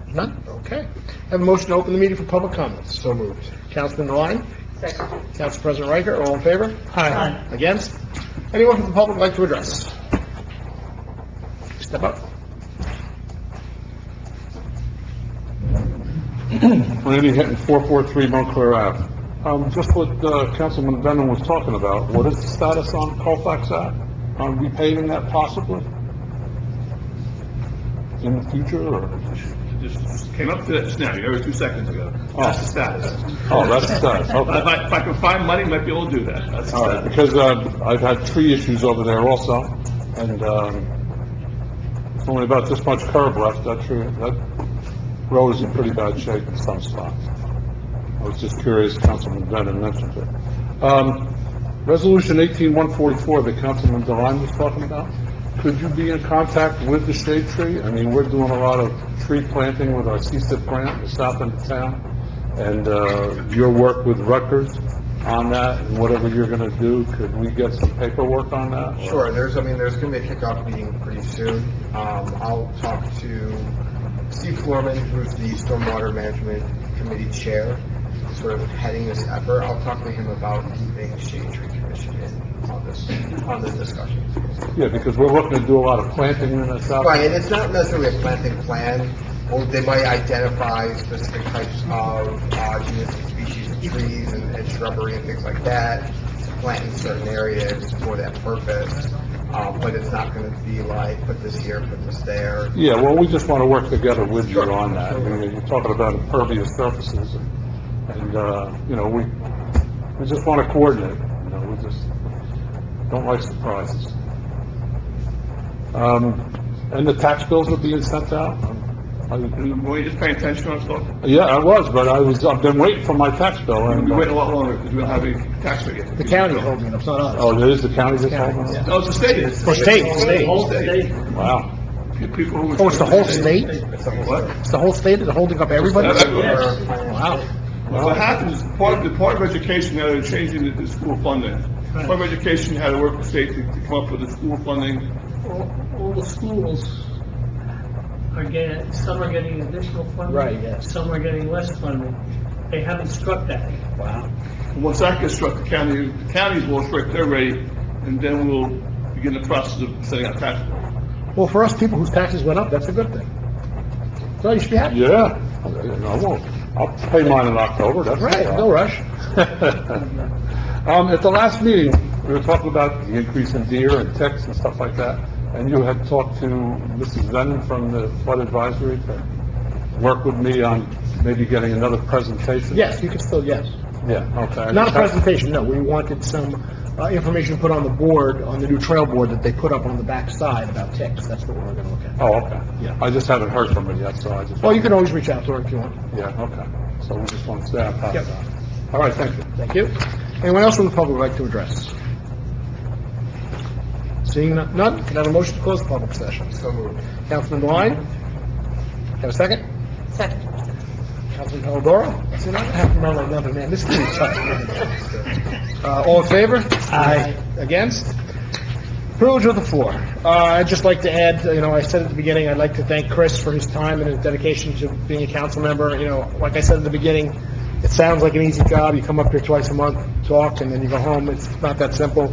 None? Okay. Have a motion to open the meeting for public comments. So moved. Councilman Devine? Second. Council President Riker, all in favor? Aye. Against? Anyone from the public like to address? Step up. Randy Hinton, 443 Montclair Ave. Just what Councilman Brennan was talking about, what is the status on Colfax Ave? On repaving that possibly? In the future, or? Just came up to that just now, you heard 2 seconds ago. That's the status. Oh, that's the status, okay. If I can find money, might be able to do that. That's the All right, status. because I've had tree issues over there also, and it's only about this much curb left. That road is in pretty bad shape in some spots. I was just curious, Councilman Brennan mentioned it. Resolution 18144 that Councilman Devine was talking about, could you be in contact with the shade tree? I mean, we're doing a lot of tree planting with our CSIP grant, the south end of town, and your work with Rutgers on that, and whatever you're gonna do, could we get some paperwork on that? Sure, there's gonna be a kickoff meeting pretty soon. I'll talk to Steve Florman, who's the Stormwater Management Committee Chair, sort of heading this effort. I'll talk to him about keeping Shade Tree Commission in on this discussion. Yeah, because we're looking to do a lot of planting in the south. Right, and it's not necessarily a planting plan, or they might identify specific types of genus and species of trees and shrubbery and things like that, to plant in certain areas for that purpose. But it's not going to be like, put this here, put this there. Yeah, well, we just want to work together with you on that. I mean, you're talking about impervious surfaces, and you know, we just want to coordinate. You know, we just don't like surprises. And the tax bills are being sent out. Were you just paying attention to stuff? Yeah, I was, but I've been waiting for my tax bill. And We wait a lot longer because we don't have any tax rate yet. The county holding it, it's not us. oh, it is the county that's holding it? No, it's the state. It's Or state. The whole state. Wow. People who. Oh, it's the whole state? What? It's the whole state that's holding up everybody? Yes. Wow. What happens, part of education, now they're changing the school funding. Part of education had to work with state to come up with the school funding. All the schools are getting, some are getting additional funding. Right, yes. Some are getting less funding. They haven't struck that. Wow. Once that gets struck, the counties will strike their rate, and then we'll begin the process of setting out tax bills. Well, for us people whose taxes went up, that's a good thing. So you should be happy. Yeah, I won't. I'll pay mine in October, that's Right, no rush. At the last meeting, we were talking about the increase in deer and ticks and stuff like that, and you had talked to Mrs. Venom from the flood advisory to work with me on maybe getting another presentation. Yes, you can still, yes. Yeah, okay. Not a presentation, no, we wanted some information put on the board, on the new trail board that they put up on the back side about ticks, that's what we're gonna look at. Oh, okay. Yeah. I just haven't heard from her yet, so I just... Well, you can always reach out to her if you want. Yeah, okay. So we just want to stay on top Yep. of that. All right, thank you. Thank you. Anyone else from the public would like to address? Seeing none, can I have a motion to close the public session? So moved. Councilman Devine? Have a second? Second. Councilman Polidoro? See, I have to remember another name, this is too tough. All in favor? Aye. Against? Privilege of the floor. I'd just like to add, you know, I said at the beginning, I'd like to thank Chris for his time and his dedication to being a council member. You know, like I said at the beginning, it sounds like an easy job. You come up here twice a month, talk, and then you go home. It's not that simple.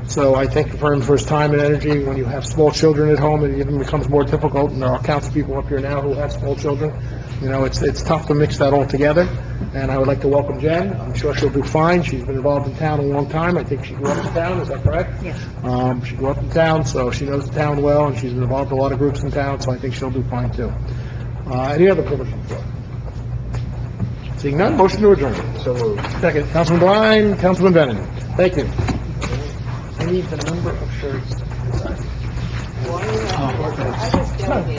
So I thank him for his time and energy. When you have small children at home, it even becomes more difficult, and there are council people up here now who have small children. You know, it's tough to mix that all together, and I would like to welcome Jen. I'm sure she'll do fine. She's been involved in town a long time. I think she grew up in town, is that correct? Yes. She grew up in town, so she knows the town well, and she's been involved in a lot of groups in town, so I think she'll do fine, too. Any other privilege of the floor? Seeing none, motion to adjourn. So moved. Second, Councilman Devine, Councilman Bennett. Thank you. I need the number of shirts.